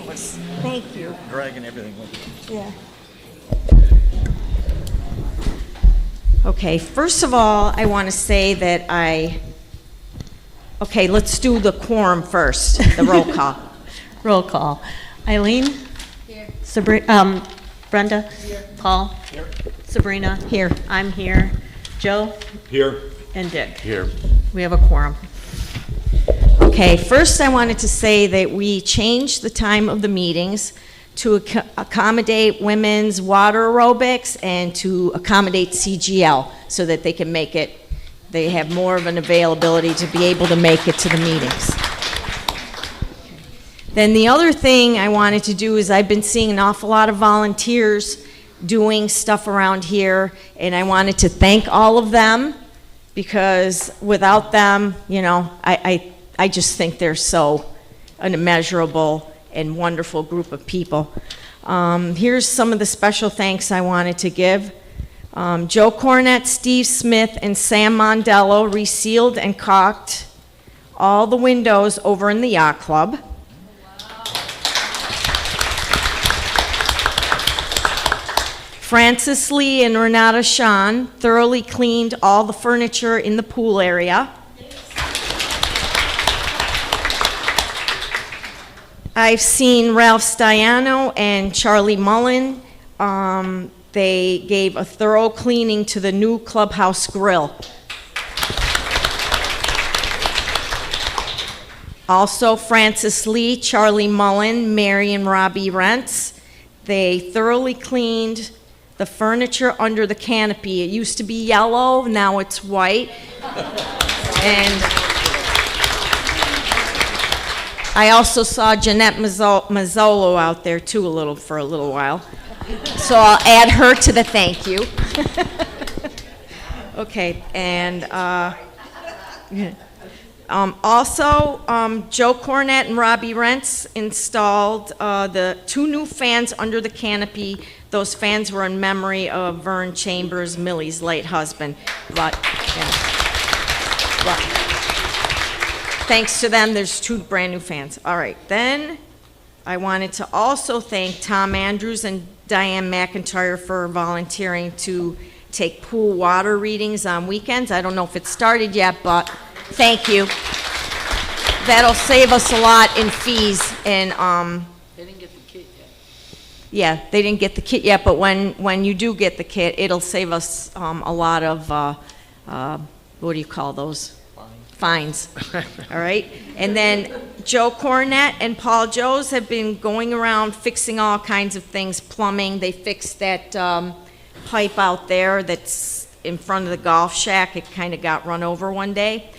was, thank you. Dragging everything with you. Yeah. Okay, first of all, I want to say that okay, let's do the quorum first, the roll call. Roll call. Eileen? Here. Brenda? Here. Paul? Here. Sabrina? Here. I'm here. Joe? Here. And Dick? Here. We have a quorum. Okay, first I wanted to say that we changed the time of the meetings to accommodate women's water aerobics and to accommodate CGL so that they can make it, they have more of an availability to be able to make it to the meetings. Then the other thing I wanted to do is I've been seeing an awful lot of volunteers doing stuff around here, and I wanted to thank all of them because without them, you know, I just think they're so an immeasurable and wonderful group of people. Here's some of the special thanks I wanted to give. Joe Cornett, Steve Smith, and Sam Mondello resealed and caulked all the windows over in the yacht club. Francis Lee and Renata Sean thoroughly cleaned all the furniture in the pool area. I've seen Ralph Stiano and Charlie Mullen. They gave a thorough cleaning to the new clubhouse grill. Also, Francis Lee, Charlie Mullen, Mary and Robbie Rentz. They thoroughly cleaned the furniture under the canopy. It used to be yellow, now it's white. And I also saw Jeanette Mazzolo out there too for a little while. So I'll add her to the thank you. Okay, and also Joe Cornett and Robbie Rentz installed the 2 new fans under the canopy. Those fans were in memory of Vern Chambers, Millie's late husband. But thanks to them, there's 2 brand new fans. All right, then I wanted to also thank Tom Andrews and Diane McIntyre for volunteering to take pool water readings on weekends. I don't know if it started yet, but thank you. That'll save us a lot in fees and They didn't get the kit yet. yeah, they didn't get the kit yet, but when you do get the kit, it'll save us a lot of what do you call those? Fines. All right? And then Joe Cornett and Paul Joes have been going around fixing all kinds of things, plumbing. They fixed that pipe out there that's in front of the golf shack. It kind of got run over one day.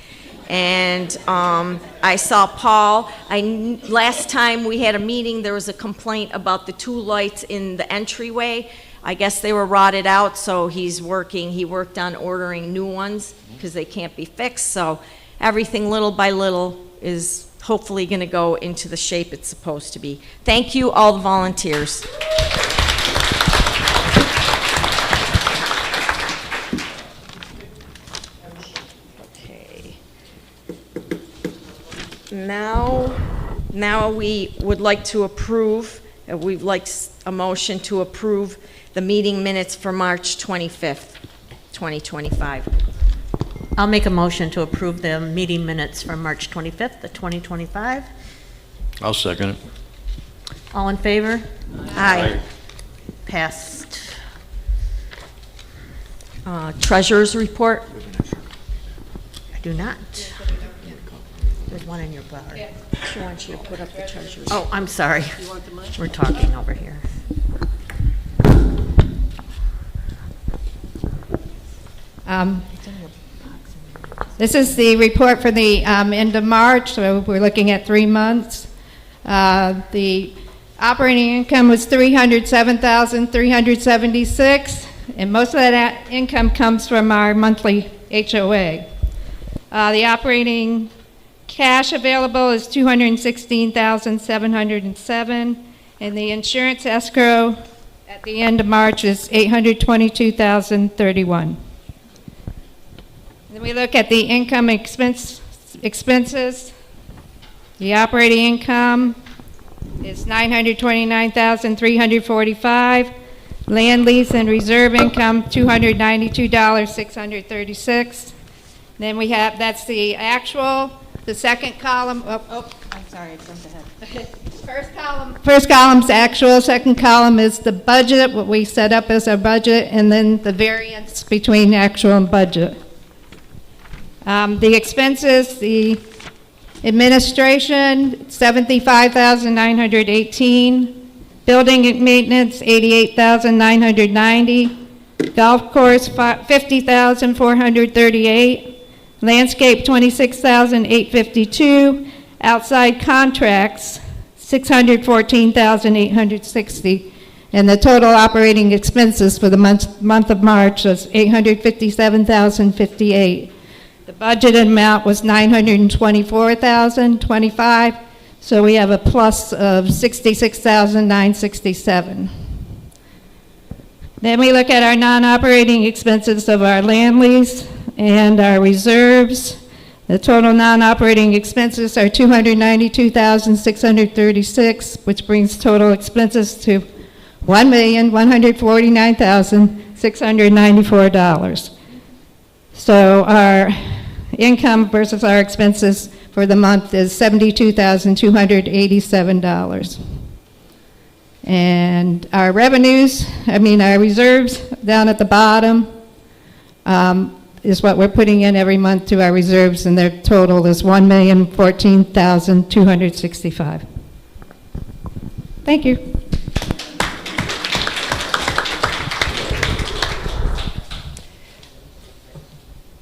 And I saw Paul. Last time we had a meeting, there was a complaint about the 2 lights in the entryway. I guess they were rotted out, so he worked on ordering new ones because they can't be fixed. So everything little by little is hopefully going to go into the shape it's supposed to be. Thank you, all the volunteers. Okay. Now we would like to approve, we'd like a motion to approve the meeting minutes for March 25th, 2025. I'll make a motion to approve the meeting minutes from March 25th of 2025. I'll second it. All in favor? Aye. Passed. Treasurer's report. I do not. There's one in your bar. She wants you to put up the treasurer's. Oh, I'm sorry. We're talking over here. This is the report for the end of March, so we're looking at 3 months. The operating income was $307,376, and most of that income comes from our monthly HOA. The operating cash available is $216,707, and the insurance escrow at the end of March is $822,031. Then we look at the income expenses. The operating income is $929,345. Land lease and reserve income, $292,636. Then we have, that's the actual, the second column, I'm sorry, I jumped ahead. First column's actual, second column is the budget, what we set up as our budget, and then the variance between actual and budget. The expenses, the administration, $75,918. Building and maintenance, $88,990. Golf course, $50,438. Landscape, $26,852. Outside contracts, $614,860. And the total operating expenses for the month of March was $857,058. The budgeted amount was $924,025. So we have a plus of $66,967. Then we look at our non-operating expenses of our land lease and our reserves. The total non-operating expenses are $292,636, which brings total expenses to $1,149,694. So our income versus our expenses for the month is $72,287. And our revenues, our reserves down at the bottom is what we're putting in every month to our reserves, and their total is $1,014,265. Thank you.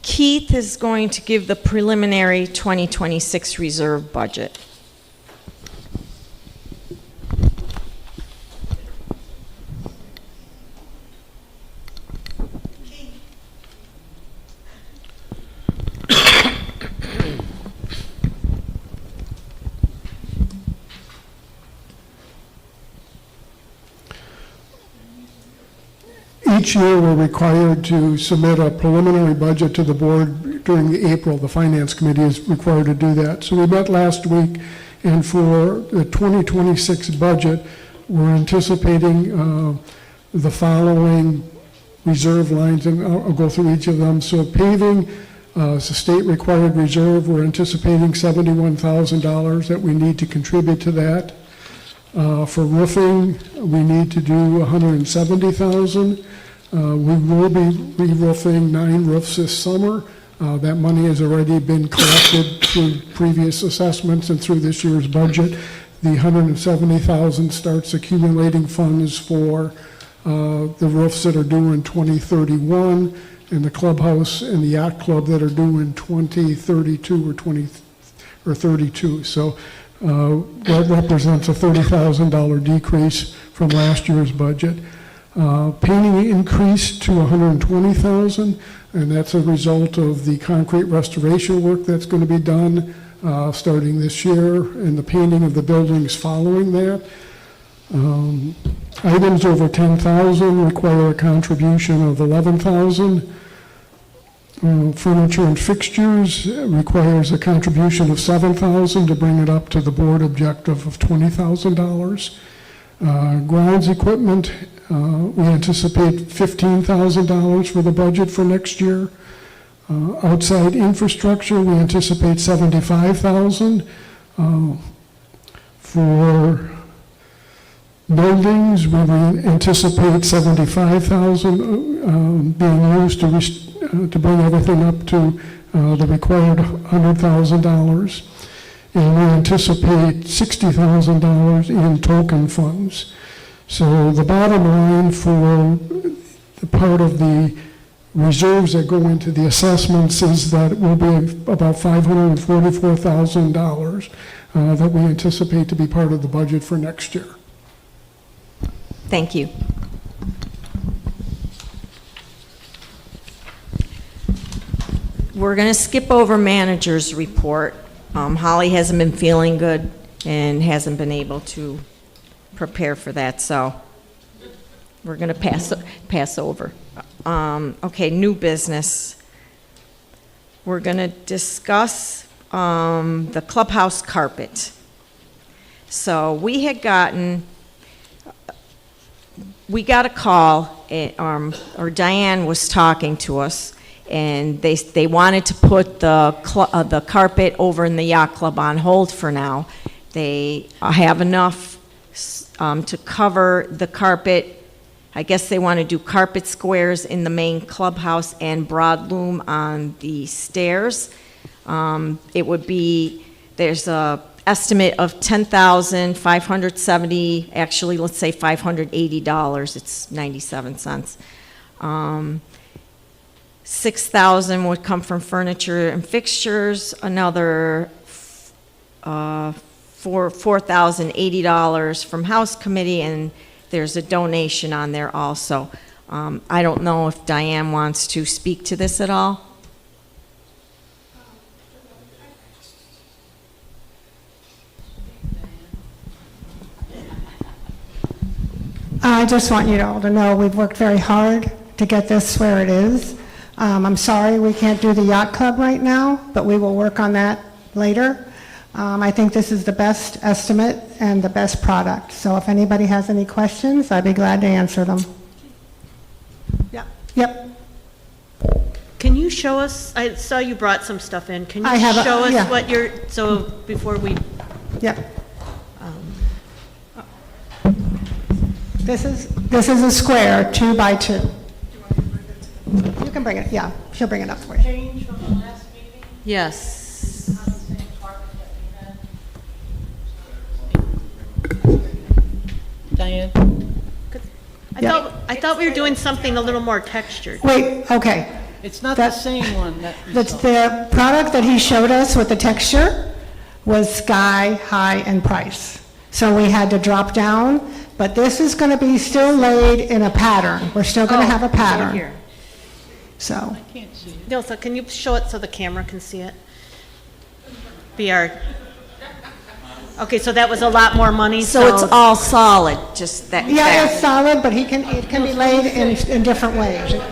Keith is going to give the preliminary 2026 reserve budget. Each year, we're required to submit a preliminary budget to the board during April. The Finance Committee is required to do that. So we met last week, and for the 2026 budget, we're anticipating the following reserve lines, and I'll go through each of them. So paving, it's a state-required reserve. We're anticipating $71,000 that we need to contribute to that. For roofing, we need to do $170,000. We will be re-roofing 9 roofs this summer. That money has already been collected through previous assessments and through this year's budget. The $170,000 starts accumulating funds for the roofs that are due in 2031, and the clubhouse and the yacht club that are due in 2032 or 32. So that represents a $30,000 decrease from last year's budget. Painting increased to $120,000, and that's a result of the concrete restoration work that's going to be done starting this year, and the painting of the buildings following that. Items over $10,000 require a contribution of $11,000. Furniture and fixtures requires a contribution of $7,000 to bring it up to the board objective of $20,000. Grounds equipment, we anticipate $15,000 for the budget for next year. Outside infrastructure, we anticipate $75,000. For buildings, we anticipate $75,000 being used to bring everything up to the required $100,000. And we anticipate $60,000 in token funds. So the bottom line for the part of the reserves that go into the assessments is that it will be about $544,000 that we anticipate to be part of the budget for next year. Thank you. We're going to skip over manager's report. Holly hasn't been feeling good and hasn't been able to prepare for that, so we're going to pass over. Okay, new business. We're going to discuss the clubhouse carpet. So we got a call, or Diane was talking to us, and they wanted to put the carpet over in the yacht club on hold for now. They have enough to cover the carpet. I guess they want to do carpet squares in the main clubhouse and broad loom on the stairs. It would be, there's a estimate of $10,570, actually, let's say $580, it's 97 cents. 6,000 would come from furniture and fixtures, another $4,080 from house committee, and there's a donation on there also. I don't know if Diane wants to speak to this at all. I just want you all to know we've worked very hard to get this where it is. I'm sorry we can't do the yacht club right now, but we will work on that later. I think this is the best estimate and the best product. So if anybody has any questions, I'd be glad to answer them. Yep. Can you show us, I saw you brought some stuff in. Can I you have a- show us yeah. what you're, so before we, Yep. This is a square, 2 by 2. You can bring it, yeah, she'll bring it up for you. yes. Diane? I thought we were doing something a little more textured. Wait, okay. It's not the That- same one that we The, saw. the product that he showed us with the texture was sky high in price. So we had to drop down, but this is going to be still laid in a pattern. We're still going to have a pattern. Here. So, Can't see it. Nilsa, can you show it so the camera can see it? Okay, so that was a lot more money, So it's all solid, just that. yeah, it's solid, but it can be laid in different ways. It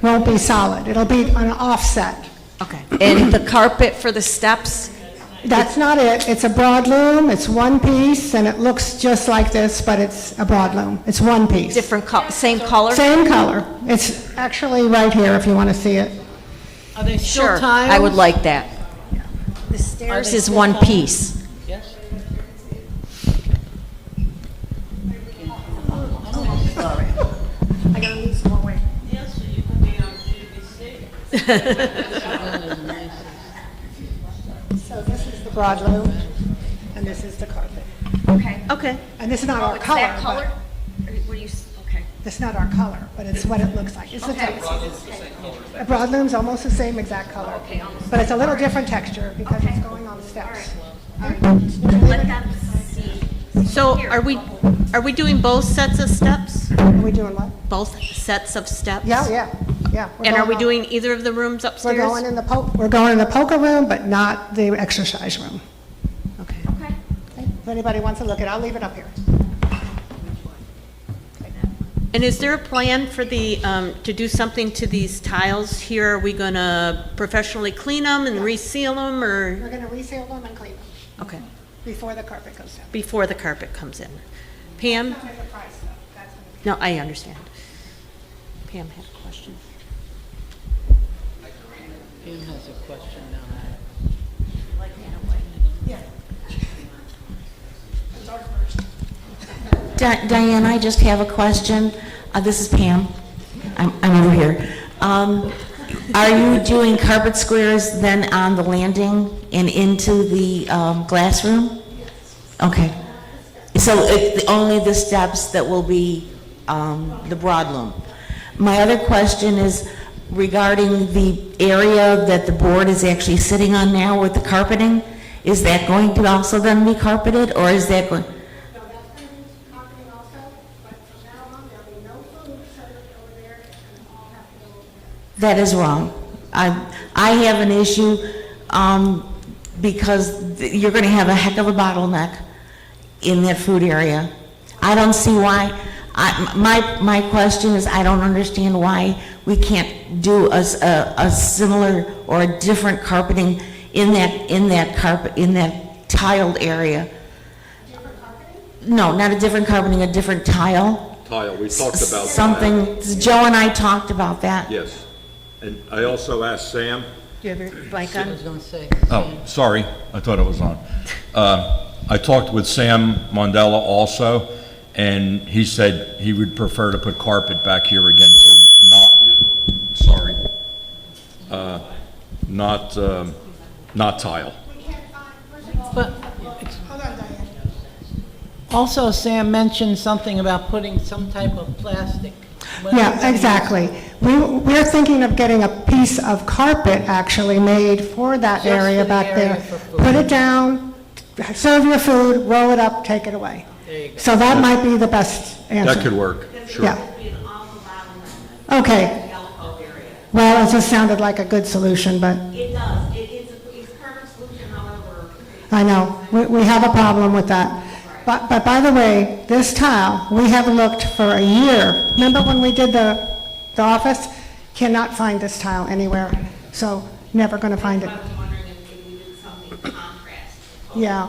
won't be solid. It'll be an offset. Okay. And the carpet for the steps, That's not it. It's a broad loom. It's one piece, and it looks just like this, but it's a broad loom. It's one piece. same color? Same color. It's actually right here if you want to see it. Are they still Sure, tiles? I would like that. The Are stairs they is still one tiles? piece. Yes? I gotta lose more weight. So this is the broad loom, and this is the carpet. Okay. Okay. And this is not our It's color. that color? but- Or what do you, okay. This is not our color, but it's what it looks like. It's the texture. The broad loom's almost the same exact color. But it's a little different texture because it's going on steps. Let them see. So are we doing both sets of steps? Are we doing what? Both sets of steps? Yeah. We're And are going we on- doing either of the rooms We're upstairs? going in the poker room, but not the exercise room. Okay. Okay. If anybody wants to look at it, I'll leave it up here. And is there a plan for the, to do something to these tiles here? Are we going to professionally clean them and reseal them, or? We're going to reseal them and clean them Okay, before the carpet goes down. before the carpet comes in. Pam? Not at the price, though. That's gonna be- No, I understand. Pam had a question. Pam has a question now. Diane, I just have a question. This is Pam. I'm over here. Are you doing carpet squares then on the landing and into the glass room? Okay. So only the steps that will be the broad loom. My other question is regarding the area that the board is actually sitting on now with the carpeting. Is that going to also then be carpeted, or is that going? That is wrong. I have an issue because you're going to have a heck of a bottleneck in that food area. I don't see why. My question is, I don't understand why we can't do a similar or a different carpeting in that tiled area. No, not a different carpeting, a different tile. Tile, we talked about that. Something, Joe and I talked about that. Yes. And I also asked Sam. Do you have your mic I on? was gonna say. Oh, sorry, I thought it was on. I talked with Sam Mondella also, and he said he would prefer to put carpet back here again too, not tile. But also Sam mentioned something about putting some type of plastic. Yeah, exactly. We're thinking of getting a piece of carpet actually made for that Just area for the back area there. for food. Put it down, serve your food, roll it up, take it away. There you go. So that might be the best answer. That could work, sure. Yeah. Okay. Well, it just sounded like a good solution, but It does. It's a perfect solution, however. I know, we have a problem with that. But by the way, this tile, we have looked for a year. Remember when we did the office? Cannot find this tile anywhere, so never going to find it. I was wondering if we did something contrast. Yeah.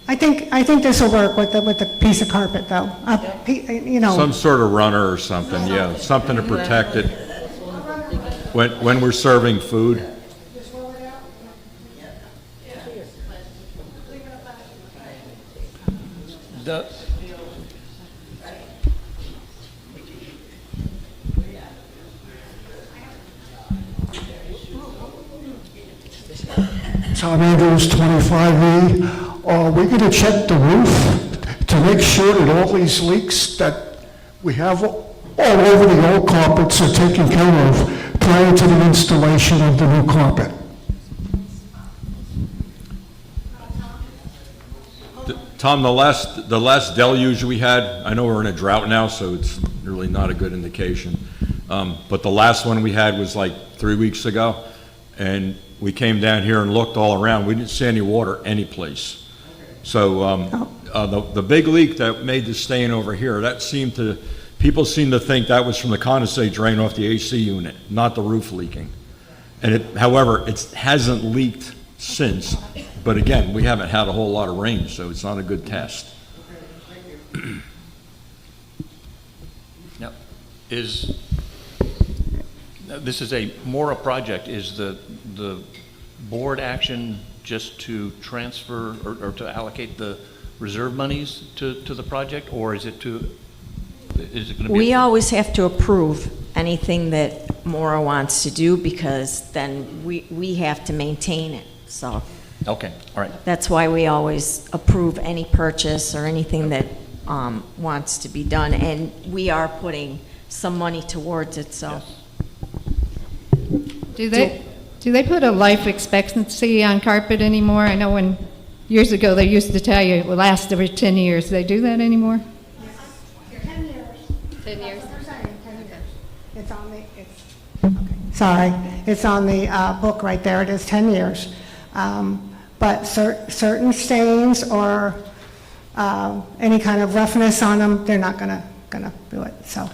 I think this will work with the piece of carpet, though. You know, Some sort of runner or something, yeah, something to protect it. When we're serving food. Tom Andrews, 25E. Are we going to check the roof to make sure that all these leaks that we have all over the old carpets are taken care of prior to the installation of the new carpet? Tom, the last deluge we had, I know we're in a drought now, so it's really not a good indication. But the last one we had was like 3 weeks ago, and we came down here and looked all around. We didn't see any water anyplace. So the big leak that made the stain over here, people seem to think that was from the condensate drain off the AC unit, not the roof leaking. And however, it hasn't leaked since. But again, we haven't had a whole lot of rain, so it's not a good test. Now, this is more a project. Is the board action just to transfer or to allocate the reserve monies to the project, or is it going to be? We always have to approve anything that Maura wants to do, because then we have to maintain it, so. Okay, all right. That's why we always approve any purchase or anything that wants to be done, and we are putting some money towards it, so. Do they put a life expectancy on carpet anymore? I know years ago, they used to tell you it will last over 10 years. Do they do that anymore? 10 years. 10 years. It's on it's on the book right there. It is 10 years. But certain stains or any kind of roughness on them, they're not gonna do it. So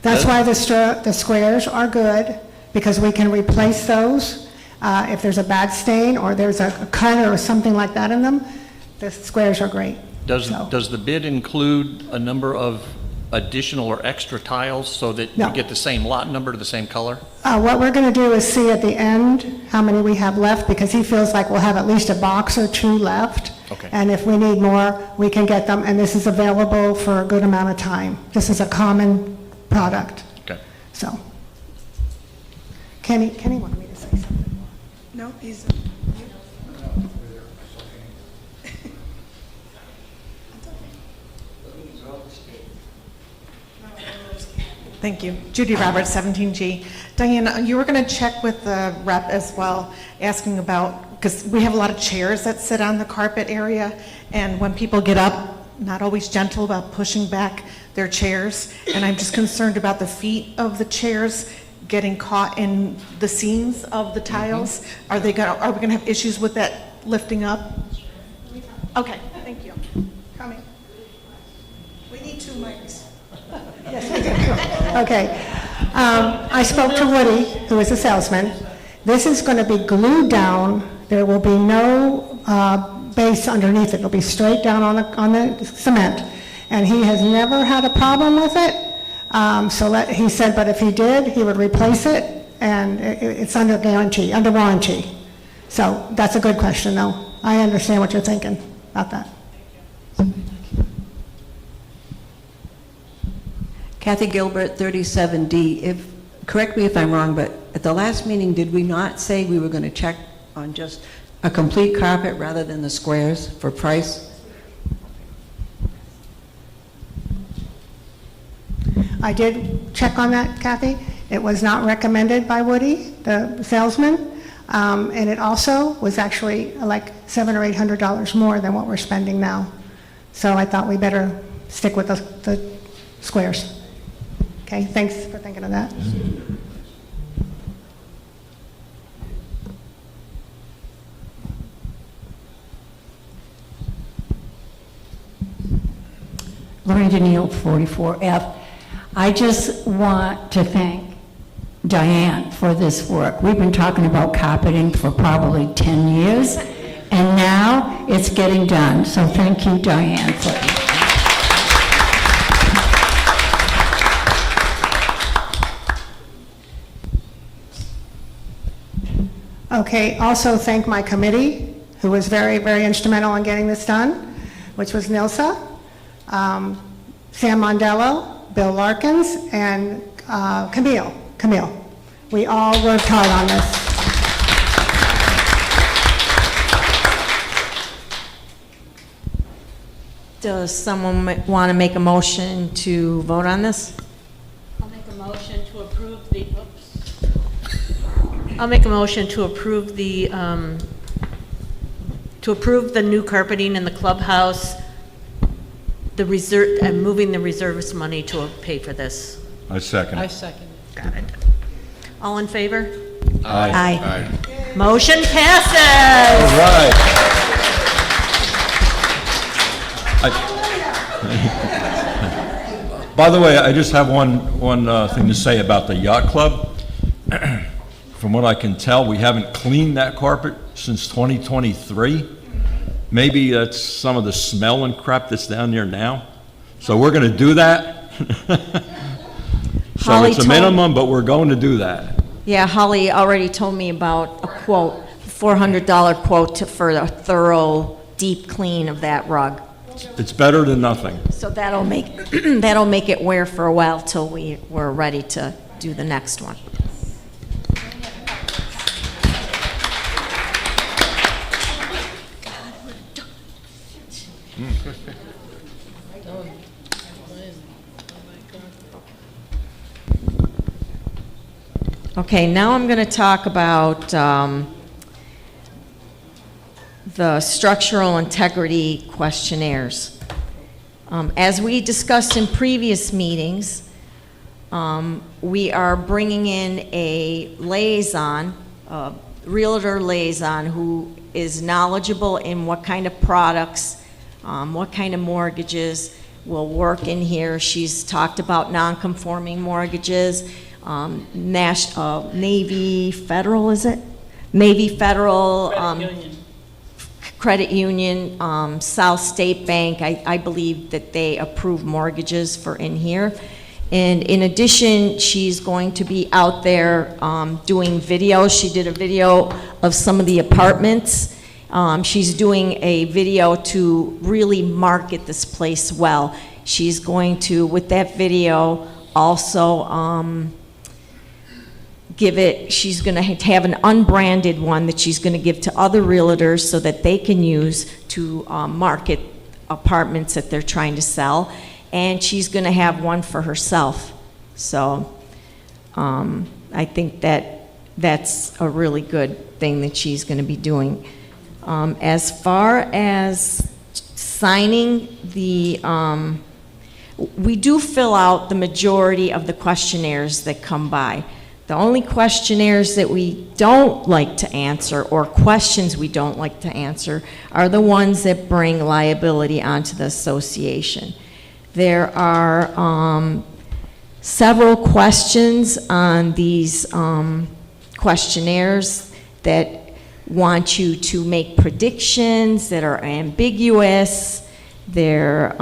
that's why the squares are good, because we can replace those. If there's a bad stain or there's a cut or something like that in them, the squares are great. Does the bid include a number of additional or extra tiles so that No. you get the same lot number to the same color? What we're going to do is see at the end how many we have left, because he feels like we'll have at least a box or two left. Okay. And if we need more, we can get them, and this is available for a good amount of time. This is a common product, Okay. so. Kenny wanted me to say something. No, he's. Thank you. Judy Roberts, 17G. Diane, you were going to check with the rep as well, asking about, because we have a lot of chairs that sit on the carpet area, and when people get up, not always gentle about pushing back their chairs, and I'm just concerned about the feet of the chairs getting caught in the seams of the tiles. Are we going to have issues with that lifting up? Okay, thank you. Coming. We need 2 mics. Okay. I spoke to Woody, who is a salesman. This is going to be glued down. There will be no base underneath it. It'll be straight down on the cement. And he has never had a problem with it. He said, but if he did, he would replace it, and it's under guarantee, under warranty. So that's a good question, though. I understand what you're thinking about that. Kathy Gilbert, 37D. Correct me if I'm wrong, but at the last meeting, did we not say we were going to check on just a complete carpet rather than the squares for price? I did check on that, Kathy. It was not recommended by Woody, the salesman, and it also was actually like $700 or $800 more than what we're spending now. So I thought we better stick with the squares. Okay, thanks for thinking of that. Lorraine Daniel, 44F. I just want to thank Diane for this work. We've been talking about carpeting for probably 10 years, and now it's getting done. So thank you, Diane, for it. Okay, also thank my committee, who was very, very instrumental in getting this done, which was Nilsa, Sam Mondello, Bill Larkins, and Camille. We all worked hard on this. Does someone want to make a motion to vote on this? I'll make a motion to approve the, I'll make a motion to approve the new carpeting in the clubhouse, the reserve, and moving the reservist money to pay for this. I second I it. second it. Got it. All in favor? Aye. Motion passes! All right. By the way, I just have one thing to say about the yacht club. From what I can tell, we haven't cleaned that carpet since 2023. Maybe that's some of the smell and crap that's down there now. So we're going to do that. So Holly it's a told- minimum, but we're going to do that. Yeah, Holly already told me about a quote, $400 quote for a thorough, deep clean of that rug. It's better than nothing. So that'll make, that'll make it wear for a while till we're ready to do the next one. Okay, now I'm going to talk about the structural integrity questionnaires. As we discussed in previous meetings, we are bringing in a liaison, a realtor liaison, who is knowledgeable in what kind of products, what kind of mortgages will work in here. She's talked about non-conforming mortgages, Navy Federal, is it? Navy Federal. Credit Union, South State Bank, I believe that they approve mortgages for in here. And in addition, she's going to be out there doing videos. She did a video of some of the apartments. She's doing a video to really market this place well. She's going to, with that video, also she's going to have an unbranded one that she's going to give to other realtors so that they can use to market apartments that they're trying to sell. And she's going to have one for herself. So I think that's a really good thing that she's going to be doing. As far as signing the, we do fill out the majority of the questionnaires that come by. The only questionnaires that we don't like to answer, or questions we don't like to answer, are the ones that bring liability onto the association. There are several questions on these questionnaires that want you to make predictions that are ambiguous, they're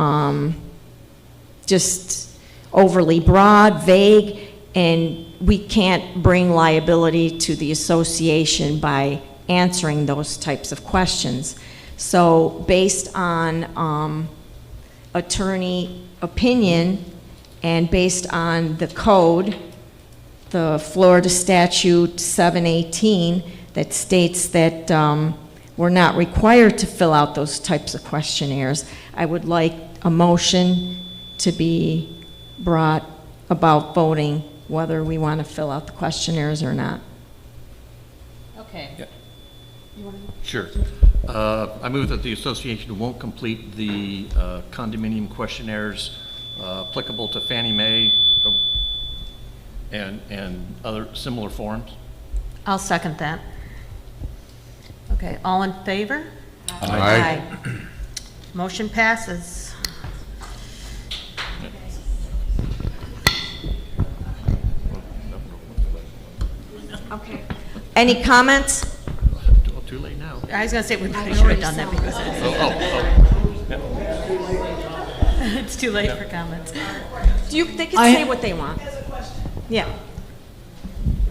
just overly broad, vague, and we can't bring liability to the association by answering those types of questions. So based on attorney opinion and based on the code, the Florida Statute 718, that states that we're not required to fill out those types of questionnaires, I would like a motion to be brought about voting whether we want to fill out the questionnaires or not. Okay. Sure. I move that the association won't complete the condominium questionnaires applicable to Fannie Mae and other similar forms. I'll second that. Okay, all in favor? Aye. Motion passes. Okay. Any comments? Well, too late now. I was gonna say, we probably should have done that because it's too late for comments. They can say what they want. Yeah.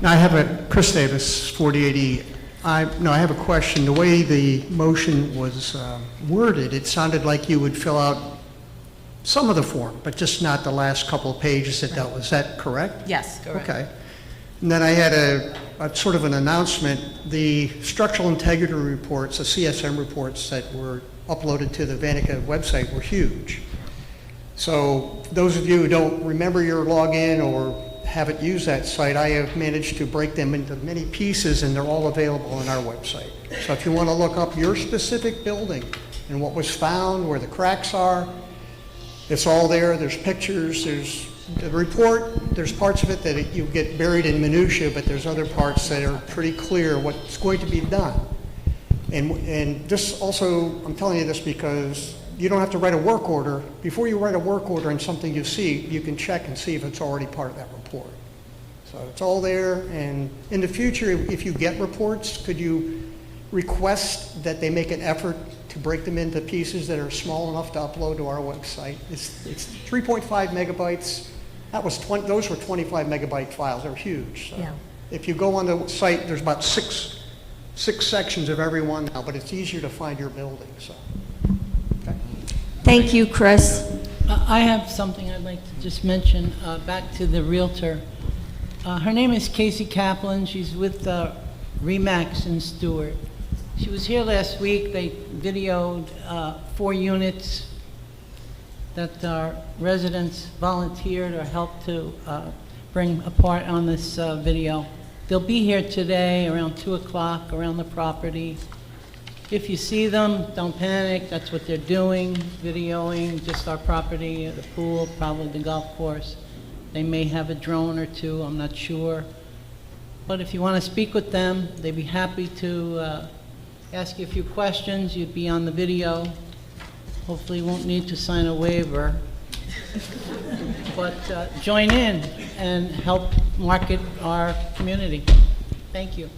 I have Chris Davis, 4080. I have a question. The way the motion was worded, it sounded like you would fill out some of the form, but just not the last couple of pages that dealt with. Is that correct? Yes, correct. Okay. And then I had a sort of an announcement. The structural integrity reports, the CSM reports that were uploaded to the Vanica website were huge. So those of you who don't remember your login or haven't used that site, I have managed to break them into many pieces, and they're all available on our website. So if you want to look up your specific building and what was found, where the cracks are, it's all there. There's pictures, there's the report, there's parts of it that you get buried in minutia, but there's other parts that are pretty clear what's going to be done. And this also, I'm telling you this because you don't have to write a work order. Before you write a work order on something you see, you can check and see if it's already part of that report. So it's all there, and in the future, if you get reports, could you request that they make an effort to break them into pieces that are small enough to upload to our website? It's 3.5 megabytes. Those were 25 megabyte files. They're huge. So Yeah. if you go on the site, there's about six sections of every one now, but it's easier to find your building. So. Thank you, Chris. I have something I'd like to just mention, back to the Realtor. Her name is Casey Kaplan. She's with Remax in Stewart. She was here last week. They videoed 4 units that our residents volunteered or helped to bring apart on this video. They'll be here today around 2 o'clock around the property. If you see them, don't panic. That's what they're doing, videoing just our property, the pool, probably the golf course. They may have a drone or two, I'm not sure. But if you want to speak with them, they'd be happy to ask you a few questions. You'd be on the video. Hopefully you won't need to sign a waiver. But join in and help market our community. Thank you.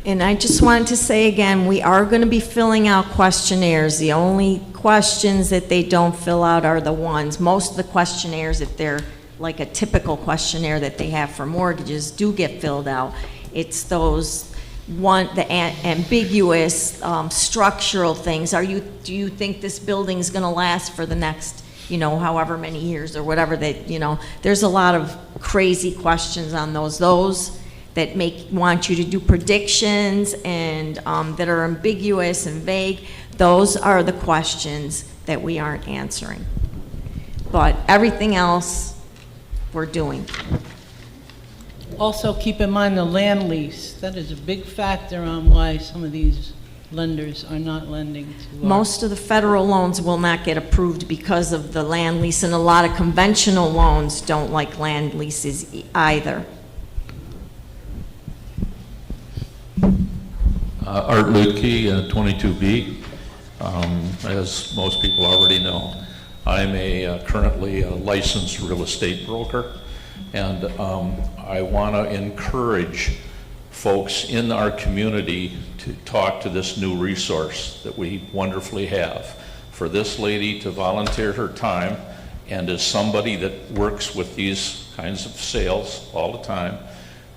And I just wanted to say again, we are going to be filling out questionnaires. The only questions that they don't fill out are the ones. Most of the questionnaires, if they're like a typical questionnaire that they have for mortgages, do get filled out. It's those the ambiguous structural things. Do you think this building's going to last for the next, however many years or whatever that, there's a lot of crazy questions on those that want you to do predictions and that are ambiguous and vague. Those are the questions that we aren't answering. But everything else, we're doing. Also, keep in mind the land lease. That is a big factor on why some of these lenders are not lending to our... Most of the federal loans will not get approved because of the land lease, and a lot of conventional loans don't like land leases either. Art Lutke, 22B. As most people already know, I'm currently a licensed real estate broker, and I want to encourage folks in our community to talk to this new resource that we wonderfully have. For this lady to volunteer her time, and as somebody that works with these kinds of sales all the time,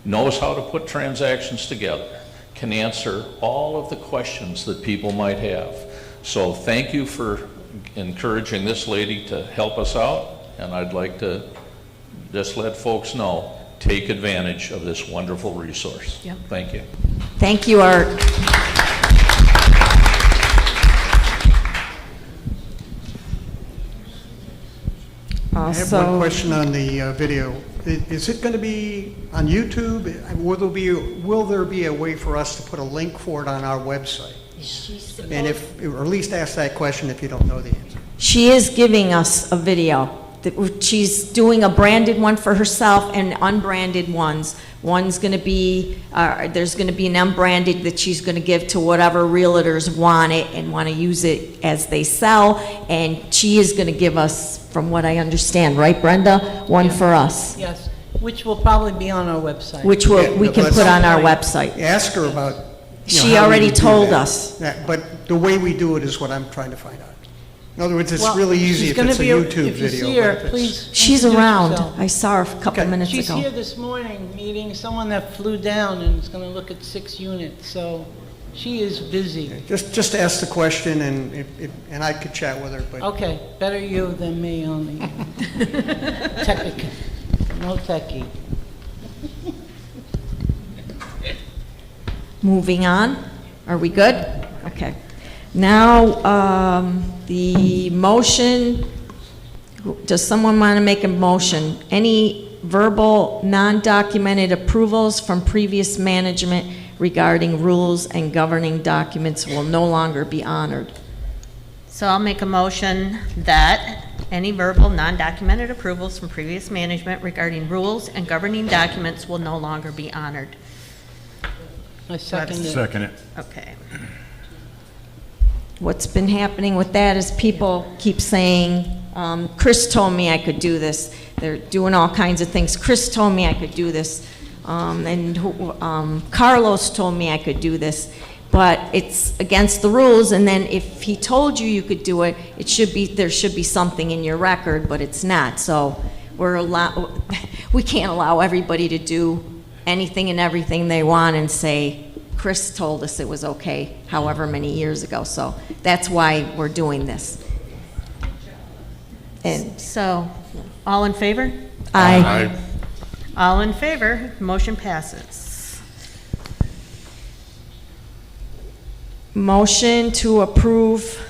knows how to put transactions together, can answer all of the questions that people might have. So thank you for encouraging this lady to help us out, and I'd like to just let folks know, take advantage of this wonderful resource. Yep. Thank you. Thank you, Art. I have one question on the video. Is it going to be on YouTube? Will there be a way for us to put a link for it on our website? And or at least ask that question if you don't know the answer. She is giving us a video. She's doing a branded one for herself and unbranded ones. One's going to be, there's going to be an unbranded that she's going to give to whatever realtors want it and want to use it as they sell. And she is going to give us, from what I understand, right, Brenda? One for us, Yes, which will probably be on our website. which we can put on our website. Ask her about. She how we already would do told that. us. Yeah, but the way we do it is what I'm trying to find out. In other words, it's Well, really easy she's if gonna it's a be YouTube if you video. see her, but if it's- please She's introduce around. yourself. I saw her a couple minutes She's ago. here this morning meeting someone that flew down and is going to look at 6 units, so she is busy. Just ask the question and I could chat with her, but. Okay, better you than me on the techie. No techie. Moving on. Are we good? Okay. Now, the motion, does someone want to make a motion? Any verbal, non-documented approvals from previous management regarding rules and governing documents will no longer be honored. So I'll make a motion that any verbal, non-documented approvals from previous management regarding rules and governing documents will no longer be honored. I second it. Second it. Okay. What's been happening with that is people keep saying, Chris told me I could do this. They're doing all kinds of things. Chris told me I could do this. Carlos told me I could do this. But it's against the rules, and then if he told you could do it, there should be something in your record, but it's not. So we can't allow everybody to do anything and everything they want and say, Chris told us it was okay, however many years ago. So that's why we're doing this. And So, all in favor? I, All in favor, motion passes. motion to approve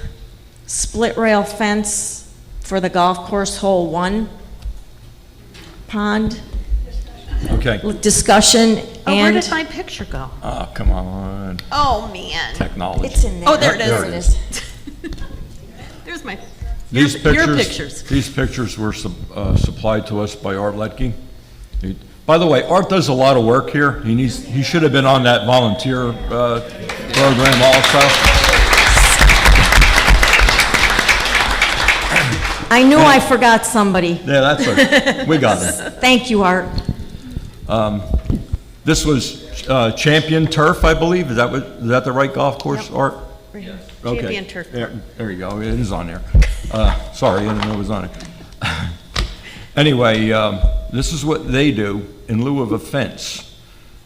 split rail fence for the golf course hole 1 pond. Okay. Discussion Oh, where and did my picture go? Oh, come on. Oh, man. Technology. it's in there. Oh, there it is. There it is. There's my, These your pictures. These pictures were supplied to us by Art Letke. By the way, Art does a lot of work here. He should have been on that volunteer program also. I knew I forgot somebody. Yeah, that's okay. We got it. Thank you, Art. This was Champion Turf, I believe. Is that the right golf course, Art? Okay. Champion Turf. There you go. It is on there. Sorry, I didn't know it was on it. Anyway, this is what they do in lieu of a fence.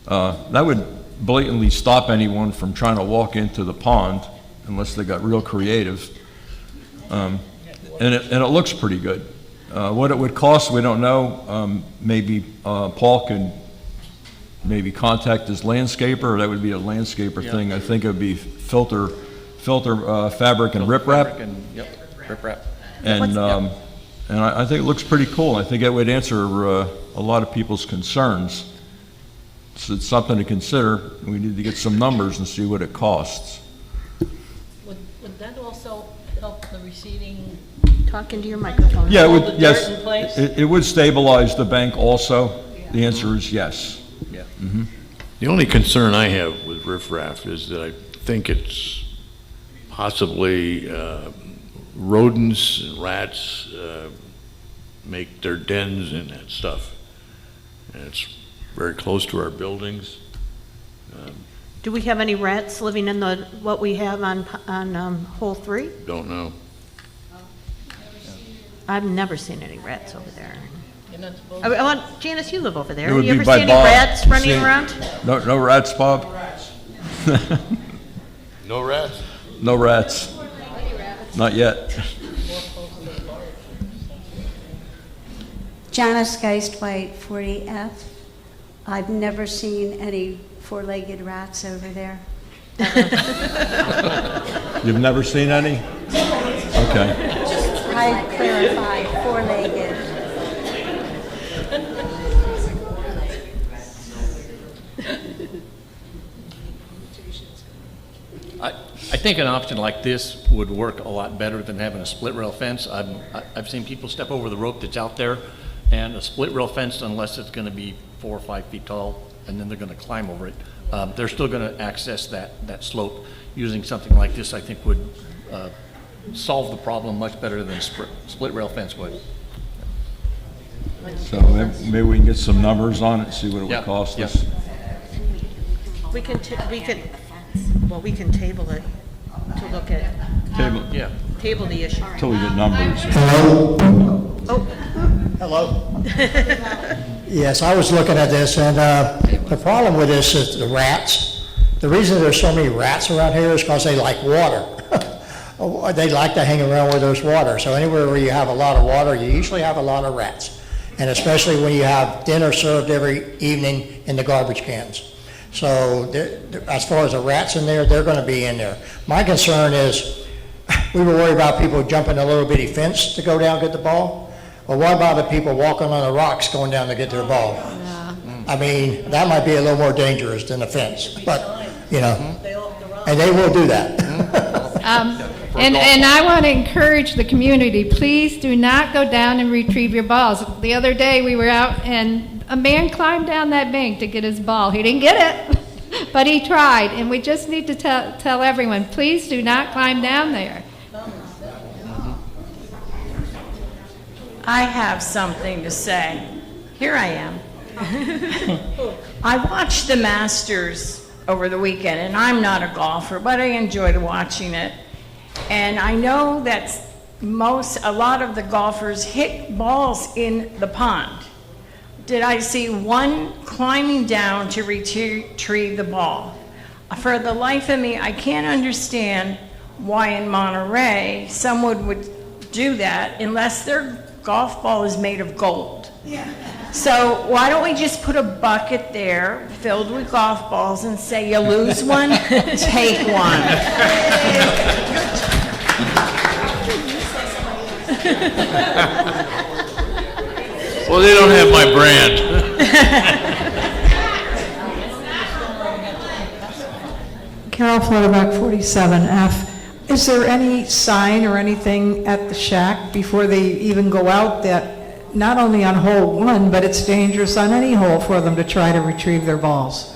That would blatantly stop anyone from trying to walk into the pond unless they got real creative. And it looks pretty good. What it would cost, we don't know. Maybe Paul could maybe contact his landscaper, or that would be a landscaper thing. I think it would be filter fabric and riprap. Yep, riprap. And I think it looks pretty cool. I think it would answer a lot of people's concerns. So it's something to consider. We need to get some numbers and see what it costs. Would that also help the receding? Talk into your microphone. Yeah, it Hold the would, dirt yes. in place? It would stabilize the bank also. The answer is yes. Yeah. The only concern I have with riffraff is that I think it's possibly rodents and rats make their dens in that stuff. And it's very close to our buildings. Do we have any rats living in the, what we have on hole 3? Don't know. I've never seen any rats over there. You're not supposed I want, Janice, you live over there. It would You be ever by see any Bob. rats running See- around? No rats, Bob? No rats? No rats. Not yet. Janice Geistwhite, 40F. I've never seen any four-legged rats over there. You've never seen any? Okay. I clarify, four-legged. I think an option like this would work a lot better than having a split rail fence. I've seen people step over the rope that's out there, and a split rail fence, unless it's gonna be 4 or 5 feet tall, and then they're gonna climb over it, they're still gonna access that slope. Using something like this, I think would solve the problem much better than a split rail fence would. So maybe we can get some numbers on it, see what it Yeah, would cost yeah. us. We can table it to look at, Table, Yeah. table the issue. till we get numbers. Oh, Hello? Yes, I was looking at this, and the problem with this is the rats. The reason there's so many rats around here is because they like water. They like to hang around where there's water. So anywhere where you have a lot of water, you usually have a lot of rats. And especially when you have dinner served every evening in the garbage cans. So as far as the rats in there, they're going to be in there. My concern is, we were worried about people jumping a little bitty fence to go down and get the ball. Well, what about the people walking on the rocks going down to get their ball? I mean, that might be a little more dangerous than a fence, but, you know, and they will do that. And I want to encourage the community, please do not go down and retrieve your balls. The other day, we were out, and a man climbed down that bank to get his ball. He didn't get it, but he tried, and we just need to tell everyone, please do not climb down there. I have something to say. Here I am. I watched the Masters over the weekend, and I'm not a golfer, but I enjoyed watching it. And I know that a lot of the golfers hit balls in the pond. Did I see one climbing down to retrieve the ball? For the life of me, I can't understand why in Monterey someone would do that unless their golf ball is made of gold. So why don't we just put a bucket there filled with golf balls and say, you lose one, take one. Well, they don't have my brand. Carol Flutterbuck, 47F. Is there any sign or anything at the shack before they even go out that not only on hole 1, but it's dangerous on any hole for them to try to retrieve their balls?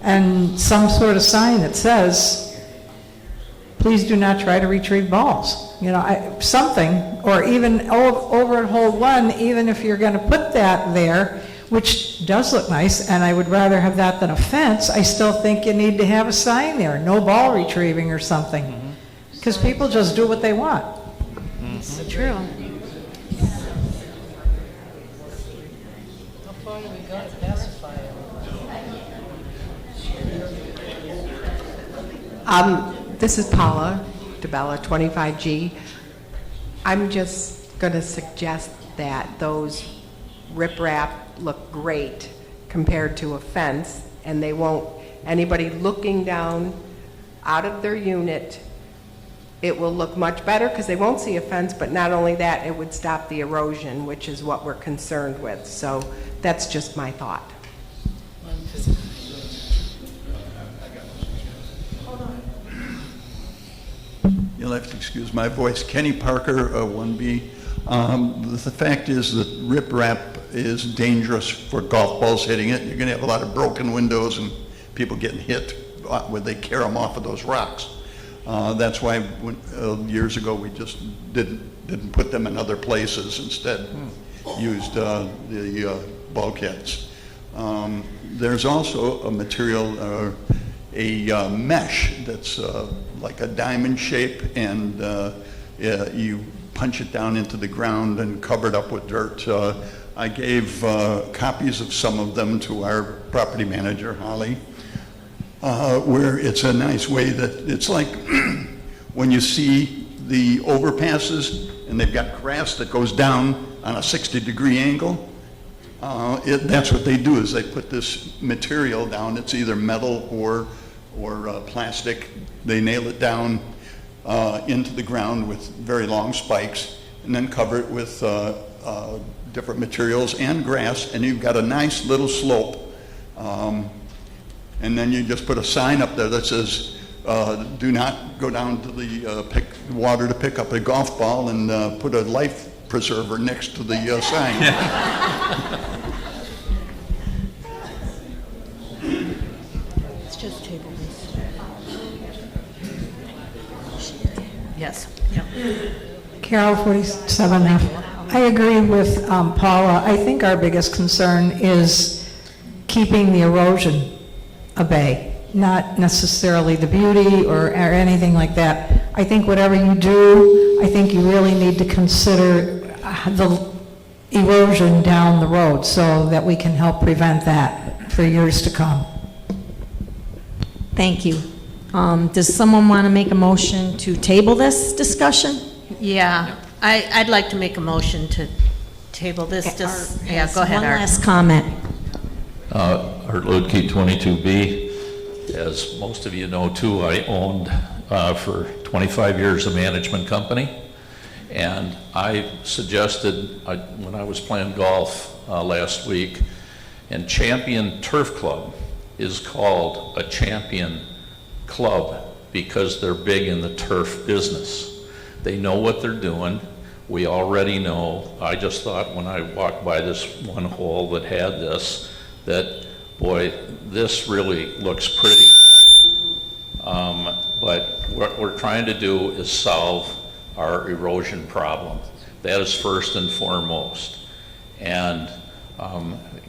And some sort of sign that says, please do not try to retrieve balls. You know, something, or even over at hole 1, even if you're going to put that there, which does look nice, and I would rather have that than a fence, I still think you need to have a sign there, no ball retrieving or something. Because people just do what they want. it's true. How far do we go to pacify it? This is Paula DeBella, 25G. I'm just going to suggest that those riprap look great compared to a fence, and they won't, anybody looking down out of their unit, it will look much better because they won't see a fence, but not only that, it would stop the erosion, which is what we're concerned with. So that's just my thought. You'll have to excuse my voice. Kenny Parker, 1B. The fact is that riprap is dangerous for golf balls hitting it. You're going to have a lot of broken windows and people getting hit when they carry them off of those rocks. That's why years ago we just didn't put them in other places. Instead, used the bulkheads. There's also a material a mesh that's like a diamond shape, and you punch it down into the ground and cover it up with dirt. I gave copies of some of them to our property manager, Holly, where it's a nice way that it's like when you see the overpasses and they've got grass that goes down on a 60-degree angle. That's what they do, is they put this material down. It's either metal or plastic. They nail it down into the ground with very long spikes, and then cover it with different materials and grass, and you've got a nice little slope. And then you just put a sign up there that says, do not go down to the water to pick up a golf ball, and put a life preserver next to the sign. Let's just table this. Yes. Carol, 47F. I agree with Paula. I think our biggest concern is keeping the erosion at bay, not necessarily the beauty or anything like that. I think whatever you do, I think you really need to consider the erosion down the road so that we can help prevent that for years to come. Thank you. Does someone want to make a motion to table this discussion? Yeah, I'd like to make a motion to table this, yeah, go ahead, One Art. last comment. Art Ludke, 22B. As most of you know too, I owned for 25 years a management company. And I suggested, when I was playing golf last week, and Champion Turf Club is called a champion club because they're big in the turf business. They know what they're doing. We already know. I just thought when I walked by this one hole that had this, that, boy, this really looks pretty. But what we're trying to do is solve our erosion problem. That is first and foremost. And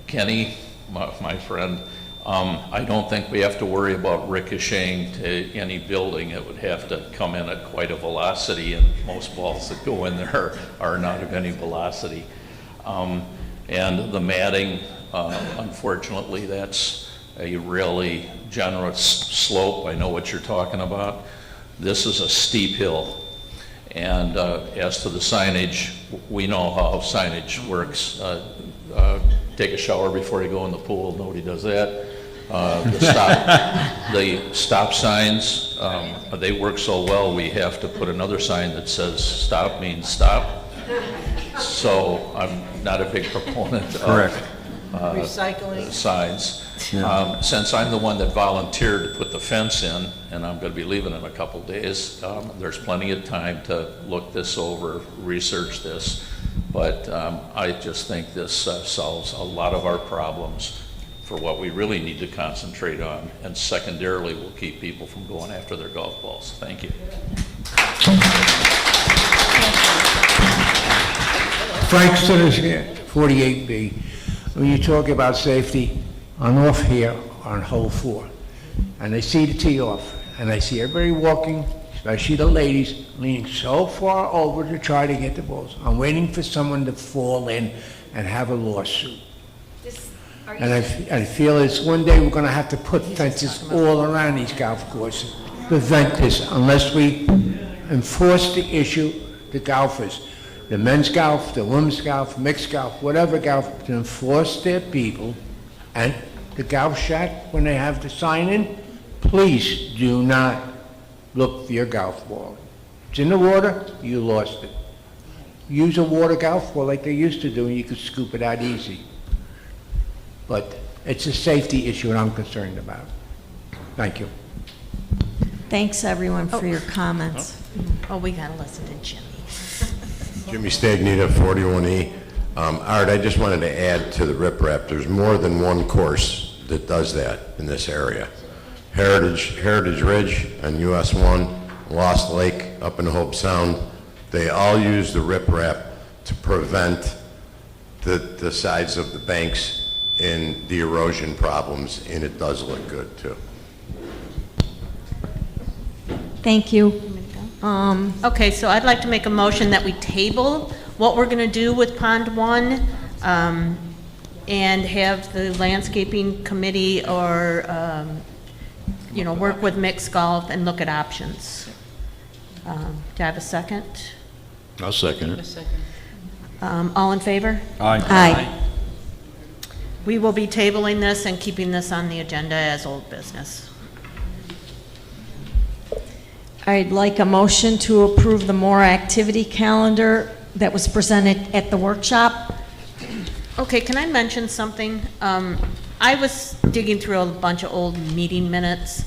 Kenny, my friend, I don't think we have to worry about ricocheting to any building. It would have to come in at quite a velocity, and most balls that go in there are not of any velocity. And the matting, unfortunately, that's a really generous slope. I know what you're talking about. This is a steep hill. And as to the signage, we know how signage works. Take a shower before you go in the pool, nobody does that. The stop signs, they work so well, we have to put another sign that says stop means stop. So I'm not a big proponent of Recycling. signs. Since I'm the one that volunteered to put the fence in, and I'm going to be leaving in a couple days, there's plenty of time to look this over, research this. But I just think this solves a lot of our problems for what we really need to concentrate on, and secondarily will keep people from going after their golf balls. Thank you. Frank Sitters here, 48B. When you talk about safety, I'm off here on hole 4, and I see the tee off, and I see everybody walking, especially the ladies, leaning so far over to try to get the balls. I'm waiting for someone to fall in and have a lawsuit. And I feel it's one day we're going to have to put fences all around these golf courses to prevent this unless we enforce the issue to golfers, the men's golf, the women's golf, mixed golf, whatever golf, to enforce their people. And the golf shack, when they have the sign in, please do not look for your golf ball. It's in the water, you lost it. Use a water golf ball like they used to do, and you could scoop it out easy. But it's a safety issue that I'm concerned about. Thank you. Thanks, everyone, for your comments. Oh, we gotta listen to Jimmy. Jimmy Stagnita, 41E. Art, I just wanted to add to the riprap, there's more than one course that does that in this area. Heritage Ridge on US 1, Lost Lake up in Hope Sound, they all use the riprap to prevent the sides of the banks and the erosion problems, and it does look good too. Thank you. Okay, so I'd like to make a motion that we table what we're going to do with Pond One, and have the landscaping committee or, work with mixed golf and look at options. Do I have a second? I'll second it. All in favor? Aye. We will be tabling this and keeping this on the agenda as old business. I'd like a motion to approve the Mora activity calendar that was presented at the workshop. Okay, can I mention something? I was digging through a bunch of old meeting minutes,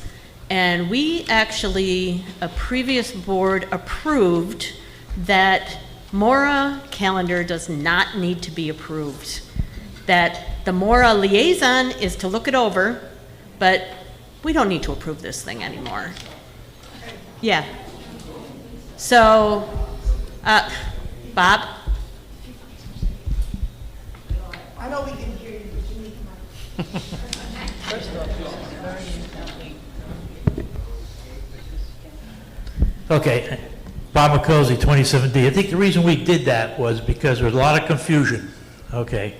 and we actually, a previous board approved that Mora calendar does not need to be approved. That the Mora liaison is to look it over, but we don't need to approve this thing anymore. Yeah. So, Bob? I know we can hear you, but you need to. Okay, Bob McCosey, 27D. I think the reason we did that was because there was a lot of confusion, okay?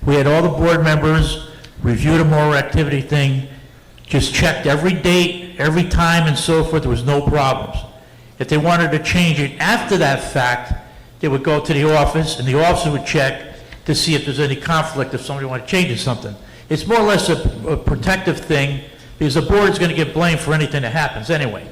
We had all the board members review the moral activity thing, just checked every date, every time and so forth, there was no problems. If they wanted to change it after that fact, they would go to the office, and the officer would check to see if there's any conflict if somebody wanted to change something. It's more or less a protective thing, because the board's going to get blamed for anything that happens anyway.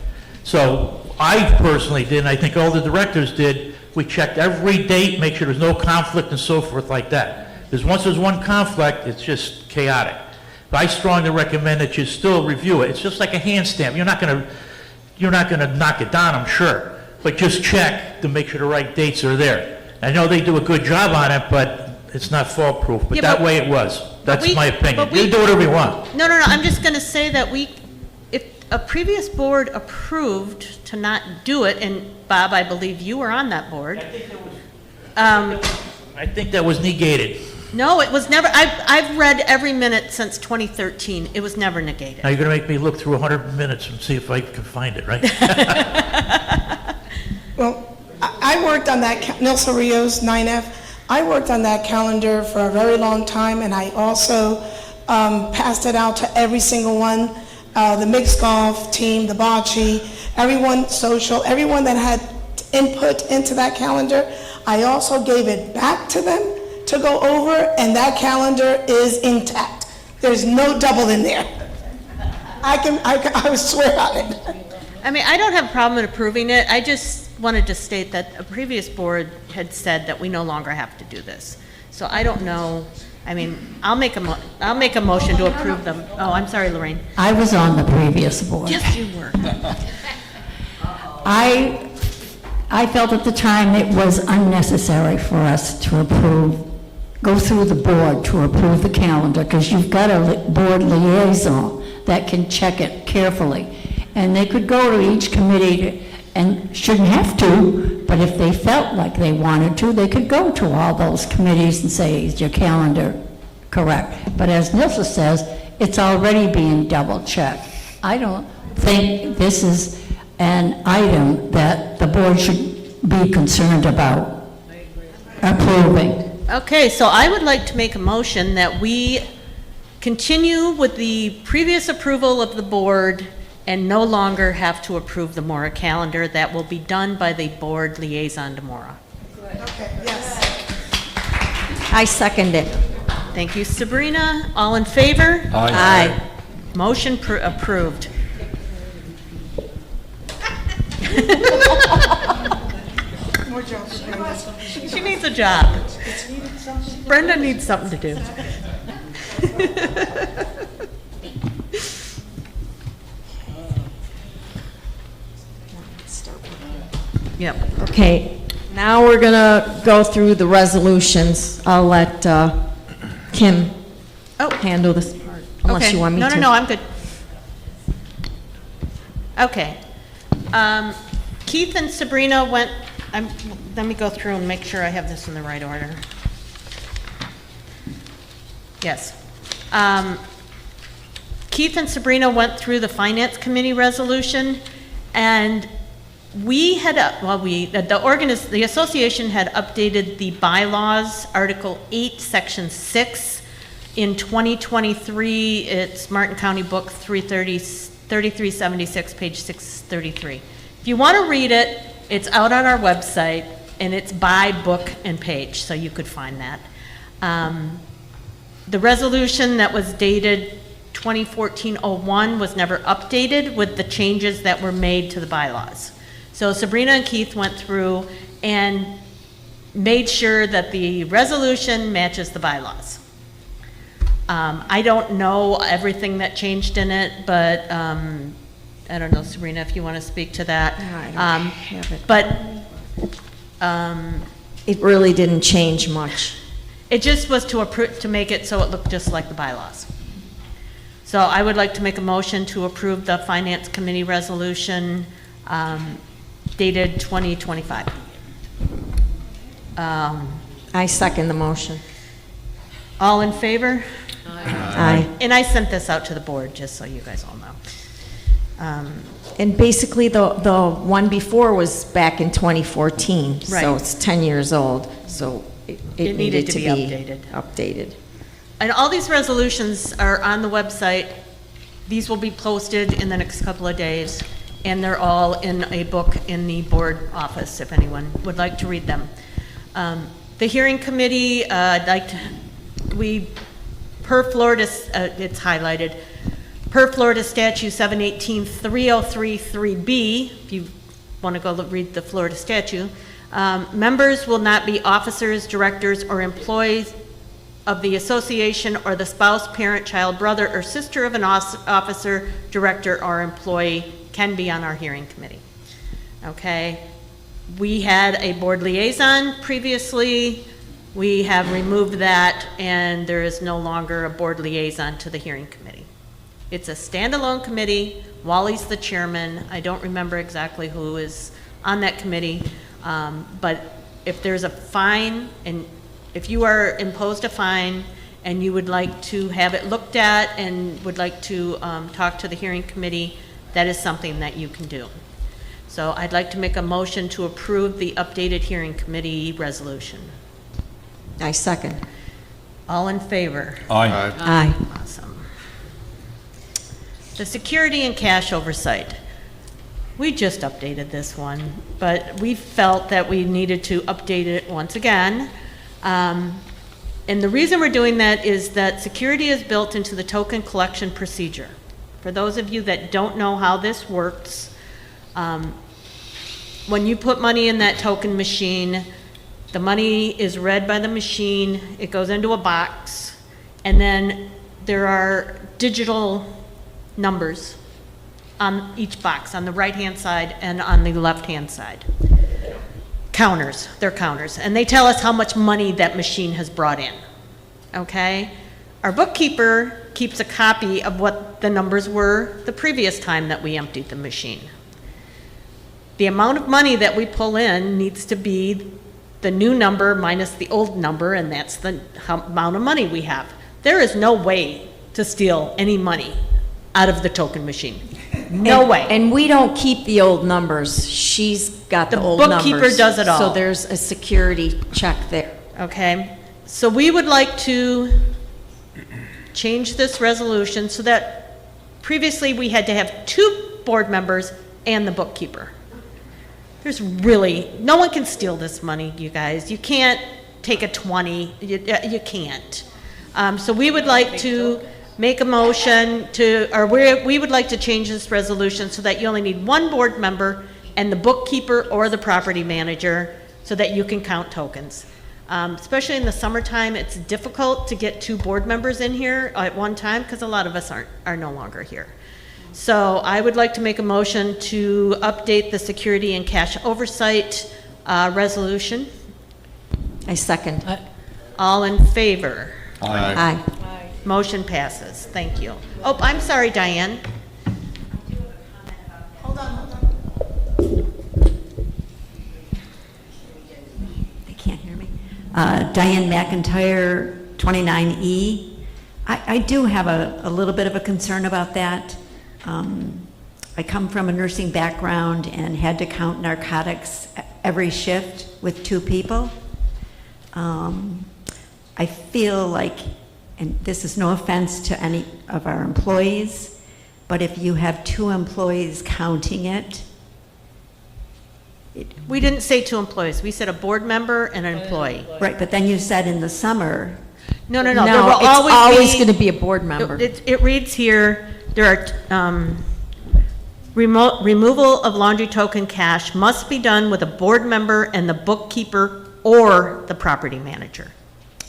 So I personally did, and I think all the directors did, we checked every date, make sure there's no conflict and so forth like that. Because once there's one conflict, it's just chaotic. But I strongly recommend that you still review it. It's just like a hand stamp. You're not going to knock it down, I'm sure. But just check to make sure the right dates are there. I know they do a good job on it, but it's not fault-proof. But Yeah, that but- way it was. That's my opinion. but You do whatever you want. No, I'm just going to say that if a previous board approved to not do it, and Bob, I believe you were on that board. I think that was negated. No, it was never, I've read every minute since 2013. It was never negated. Now you're going to make me look through 100 minutes and see if I can find it, right? Well, I worked on that, Nilsa Rios, 9F. I worked on that calendar for a very long time, and I also passed it out to every single one, the mixed golf team, the bocce, everyone social, everyone that had input into that calendar. I also gave it back to them to go over, and that calendar is intact. There's no double in there. I would swear on it. I mean, I don't have a problem in approving it. I just wanted to state that a previous board had said that we no longer have to do this. So I don't know, I mean, I'll make a motion to approve them. Oh, I'm sorry, Lorraine. I was on the previous board. Yes, you were. I felt at the time it was unnecessary for us to go through the board to approve the calendar, because you've got a board liaison that can check it carefully. And they could go to each committee and shouldn't have to, but if they felt like they wanted to, they could go to all those committees and say, is your calendar correct? But as Nilsa says, it's already being double-checked. I don't think this is an item that the board should be concerned about approving. Okay, so I would like to make a motion that we continue with the previous approval of the board and no longer have to approve the Mora calendar. That will be done by the board liaison to Mora. Okay, yes. I second it. Thank you, Sabrina. All in favor? Aye. Motion approved. More jobs, Brenda. She needs a job. Brenda needs something to do. Yep. Okay, now we're gonna go through the resolutions. I'll let Kim handle this part, unless Okay. you want me to. No, I'm good. Okay. Keith and Sabrina went, let me go through and make sure I have this in the right order. Yes. Keith and Sabrina went through the Finance Committee resolution, And we had, the association had updated the bylaws, Article 8, Section 6. In 2023, it's Martin County Book 3376, page 633. If you want to read it, it's out on our website, and it's by book and page, so you could find that. The resolution that was dated 2014-01 was never updated with the changes that were made to the bylaws. So Sabrina and Keith went through and made sure that the resolution matches the bylaws. I don't know everything that changed in it, but I don't know, Sabrina, if you want to speak to that. I don't have it. But it really didn't change much. it just was to make it so it looked just like the bylaws. So I would like to make a motion to approve the Finance Committee resolution dated 2025. I second the motion. All in favor? Aye. And I sent this out to the board, just so you guys all know. And basically, the one before was back in 2014, so Right. it's 10 years old, so it needed to be updated. updated. And all these resolutions are on the website. These will be posted in the next couple of days, and they're all in a book in the board office, if anyone would like to read them. The hearing committee, per Florida, it's highlighted, per Florida Statute 718-303-3B, if you want to go read the Florida statute, members will not be officers, directors, or employees of the association or the spouse, parent, child, brother, or sister of an officer, director, or employee can be on our hearing committee. Okay? We had a board liaison previously. We have removed that, and there is no longer a board liaison to the hearing committee. It's a standalone committee. Wally's the chairman. I don't remember exactly who is on that committee, but if there's a fine, and if you are imposed a fine and you would like to have it looked at and would like to talk to the hearing committee, that is something that you can do. So I'd like to make a motion to approve the updated hearing committee resolution. I second. All in favor? Aye. Aye. Awesome. The security and cash oversight. We just updated this one, but we felt that we needed to update it once again. And the reason we're doing that is that security is built into the token collection procedure. For those of you that don't know how this works, when you put money in that token machine, the money is read by the machine, it goes into a box, and then there are digital numbers on each box, on the right-hand side and on the left-hand side. Counters, they're counters, and they tell us how much money that machine has brought in, okay? Our bookkeeper keeps a copy of what the numbers were the previous time that we emptied the machine. The amount of money that we pull in needs to be the new number minus the old number, and that's the amount of money we have. There is no way to steal any money out of the token machine. No way. And we don't keep the old numbers. She's got the old numbers. The bookkeeper does it all. So there's a security check there. Okay, so we would like to change this resolution so that previously we had to have 2 board members and the bookkeeper. There's really, no one can steal this money, you guys. You can't take a 20, you can't. So we would like to make a motion to, or we would like to change this resolution so that you only need 1 board member and the bookkeeper or the property manager so that you can count tokens. Especially in the summertime, it's difficult to get 2 board members in here at one time because a lot of us are no longer here. So I would like to make a motion to update the security and cash oversight resolution. I second. All in favor? Aye. Motion passes. Thank you. Oh, I'm sorry, Diane. They can't hear me. Diane McIntyre, 29E. I do have a little bit of a concern about that. I come from a nursing background and had to count narcotics every shift with 2 people. I feel like, and this is no offense to any of our employees, but if you have 2 employees counting it, We didn't say 2 employees, we said a board member and an employee. right, but then you said in the summer, No, there will No, it's always always going to be a board member. It reads here, there are, removal of laundry token cash must be done with a board member and the bookkeeper or the property manager.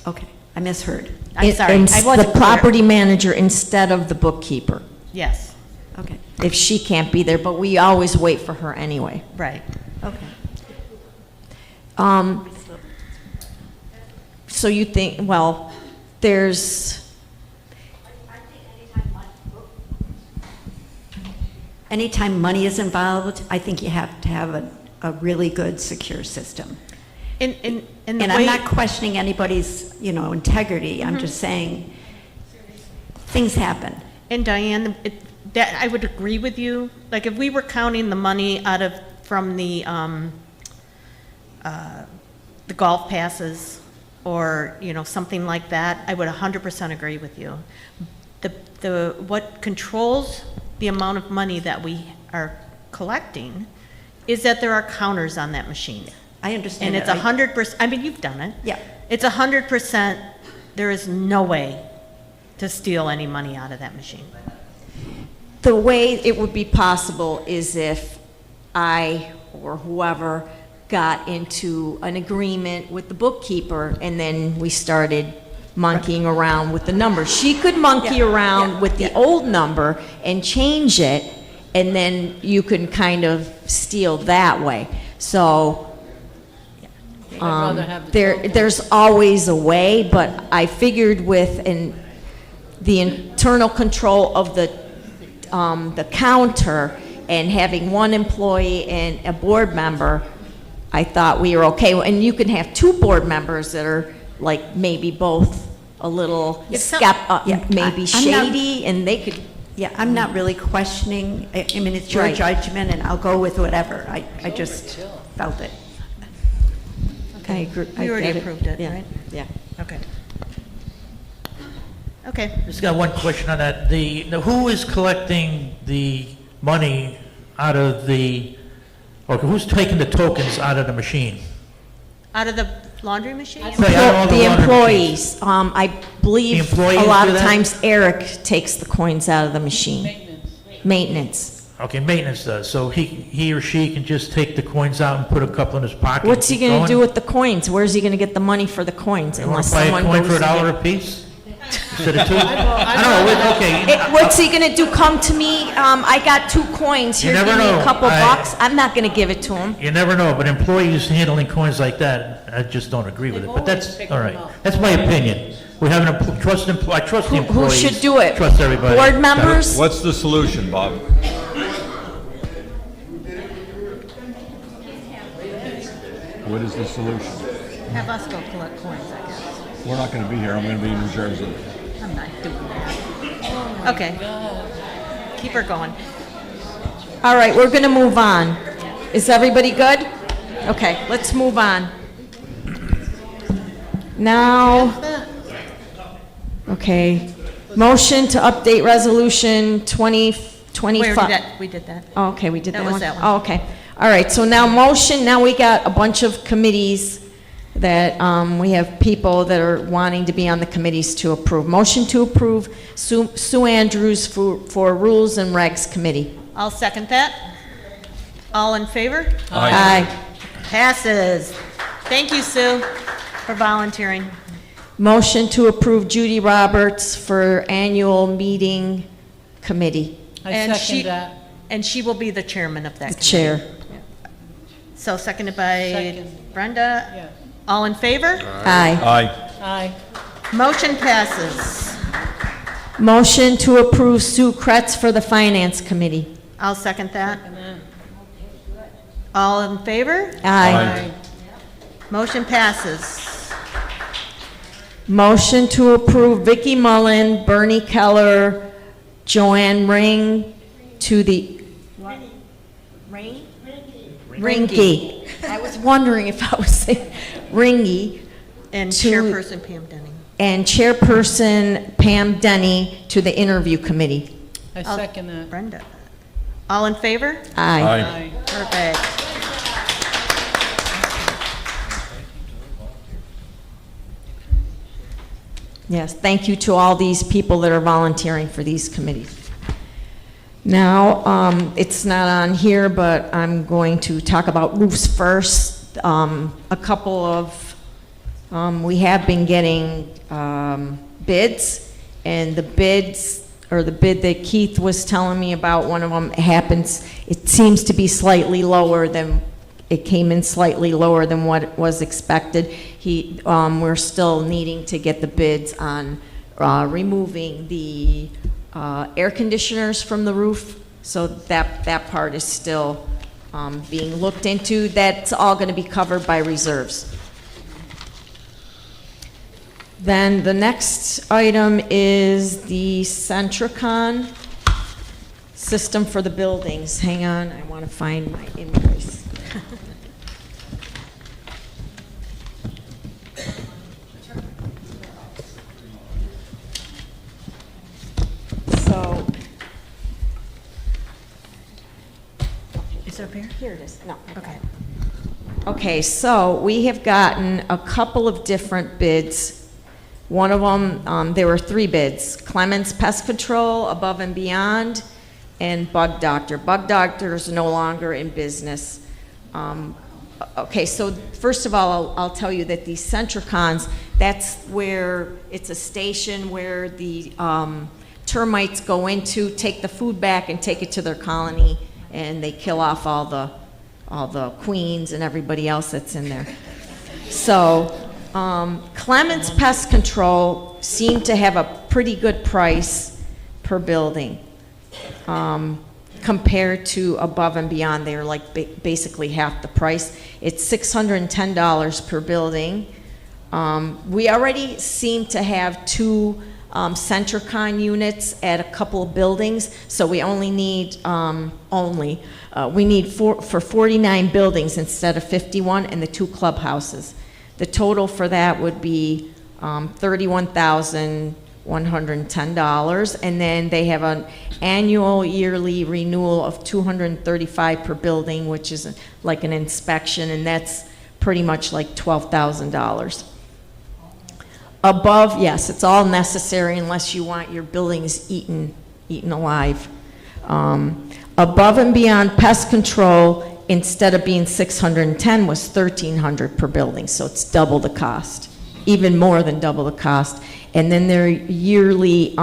okay, I misheard. I'm sorry, I The wasn't clear. property manager instead of the bookkeeper, Yes, Okay, if she can't be there, but we always wait for her anyway. right. okay. So you think, well, there's, Anytime money is involved, I think you have to have a really good, secure system. And And the I'm way- not questioning anybody's, integrity, I'm just saying, things happen. And Diane, that, I would agree with you, like, if we were counting the money from the golf passes, or, something like that, I would 100% agree with you. What controls the amount of money that we are collecting is that there are counters on that machine. I understand And it's that. 100%, I mean, you've done it. Yeah. It's 100%, there is no way to steal any money out of that machine. the way it would be possible is if I or whoever got into an agreement with the bookkeeper and then we started monkeying around with the numbers. She could monkey around with the old number and change it, and then you can kind of steal that way. So rather have the there's always a way, but I figured with the internal control of the counter and having 1 employee and a board member, I thought we were okay. And you can have 2 board members that are like maybe both a little maybe I'm not- shady, and they could. Yeah, I'm not really questioning, I mean, it's your Right. judgment, and I'll go with whatever. I just felt it. I agree. We already approved it, right? Yeah. Okay. Okay. Just got one question on that. Who is collecting the money out of who's taking the tokens out of the machine? Out of the laundry machine? Right, out of all The laundry employees, I believe The employees a lot do of that? times Eric takes the coins out of the machine. Maintenance. Okay, maintenance does. So he or she can just take the coins out and put a couple in his pocket? What's he and keep gonna do going? with the coins? Where's he gonna get the money for the coins You wanna unless buy a someone coin goes for and $1 get- a piece? Instead of 2? I don't know, okay. What's he gonna do? Come to me, I got 2 coins, You here, never give me know. a couple I- bucks. I'm not gonna give it to him. You never know, but employees handling coins like that, I just don't agree with it. But that's, all right. That's my opinion. We have I trust the Who employees. should do it? Trust everybody. Board members? What's the solution, Bob? What is the solution? Have us go collect coins, I guess. We're not going to be here. I'm going to be in New Jersey. I'm not doing that. Okay. Keep her going. All right, we're gonna move on. Is everybody good? Okay, let's move on. Now, okay, motion to update resolution 2025. We did that. Oh, okay, we did that That one? was that one. Oh, okay. All right, so now we got a bunch of committees that, we have people that are wanting to be on the committees to approve. Motion to approve Sue Andrews for Rules and Regs Committee. I'll second that. All in favor? Aye. Passes. Thank you, Sue, for volunteering. Motion to approve Judy Roberts for Annual Meeting Committee. And she will be the chairman of that The committee. chair. So seconded by Second. Brenda. Yeah. All in favor? Aye. Aye. Aye. Motion passes. Motion to approve Sue Kretz for the Finance Committee. I'll second that. All in favor? Aye. Motion passes. Motion to approve Vicky Mullen, Bernie Keller, Joanne Ring to the Rain? Ringy. I was wondering if I was saying Ringy. And to- Chairperson Pam Denning. And Chairperson Pam Denny to the interview committee. I second that. Brenda. All in favor? Aye. Perfect. Yes, thank you to all these people that are volunteering for these committees. Now, it's not on here, but I'm going to talk about roofs first. A couple of, we have been getting bids, and the bids, or the bid that Keith was telling me about, one of them happens, it seems to be slightly lower than, it came in slightly lower than what was expected. We're still needing to get the bids on removing the air conditioners from the roof, so that part is still being looked into. That's all going to be covered by reserves. Then the next item is the Centricon system for the buildings. Hang on, I want to find my invoice. So, Is it up here? here it is. No. Okay. Okay, so we have gotten a couple of different bids. One of them, there were 3 bids: Clements Pest Control, Above and Beyond, and Bug Doctor. Bug Doctor is no longer in business. Okay, so first of all, I'll tell you that these Centricons, that's where, it's a station where the termites go into, take the food back and take it to their colony, and they kill off all the queens and everybody else that's in there. So, Clements Pest Control seemed to have a pretty good price per building. Compared to Above and Beyond, they're like basically half the price. It's $610 per building. We already seem to have 2 Centricon units at a couple of buildings, so we only need, we need for 49 buildings instead of 51, and the 2 clubhouses. The total for that would be $31,110, and then they have an annual yearly renewal of $235 per building, which is like an inspection, and that's pretty much like $12,000. Above, yes, it's all necessary unless you want your buildings eaten alive. Above and Beyond Pest Control, instead of being $610, was $1,300 per building, so it's double the cost, even more than double the cost. And then their yearly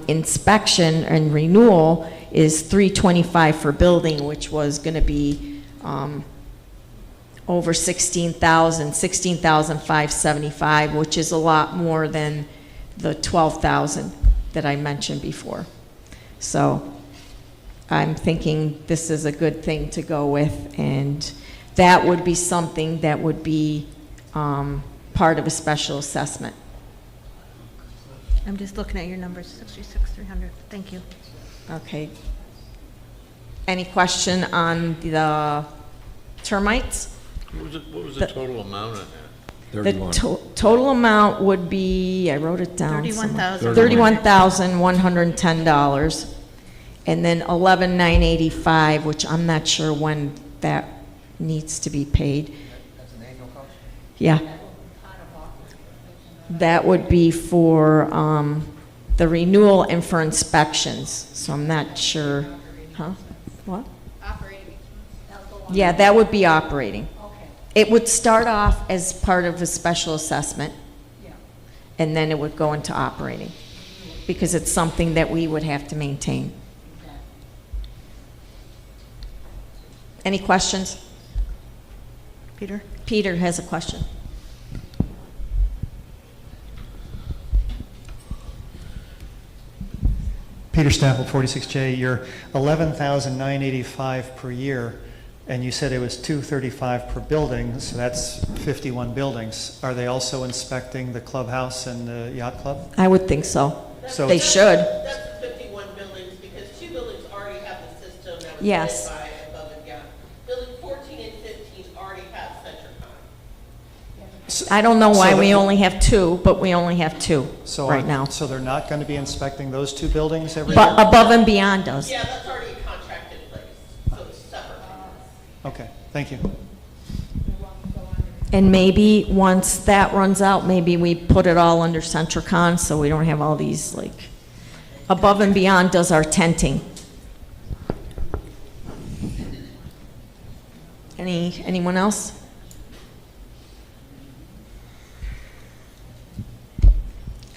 inspection and renewal is $325 per building, which was going to be over $16,575, which is a lot more than the $12,000 that I mentioned before. So I'm thinking this is a good thing to go with, and that would be something that would be part of a special assessment. I'm just looking at your numbers, 66,300. Thank you. Okay. Any question on the termites? What was the total amount on that? The total amount would be, I wrote it down. $31,000. $31,110. And then $11,985, which I'm not sure when that needs to be paid. That's an annual cost? Yeah. That would be for the renewal and for inspections, so I'm not sure. Huh? What? Operating. Yeah, that would be operating. It would start off as part of a special assessment, and then it would go into operating, because it's something that we would have to maintain. Any questions? Peter? Peter has a question. Peter Stample, 46J. You're $11,985 per year, and you said it was $235 per building, so that's 51 buildings. Are they also inspecting the clubhouse and the yacht club? I would think so. So They should. That's 51 buildings, because 2 buildings already have the system that Yes. by above and beyond. Building 14 and 15 already have CenterCon. I don't know why So we the- only have two, but we only have two So right now. So they're not going to be inspecting those two buildings every But year? above and beyond does. Yeah, that's already a contract in place, so it's separate. Okay, thank you. And maybe once that runs out, maybe we put it all under Centricon, so we don't have all these, like, above and beyond does our tenting. Anyone else?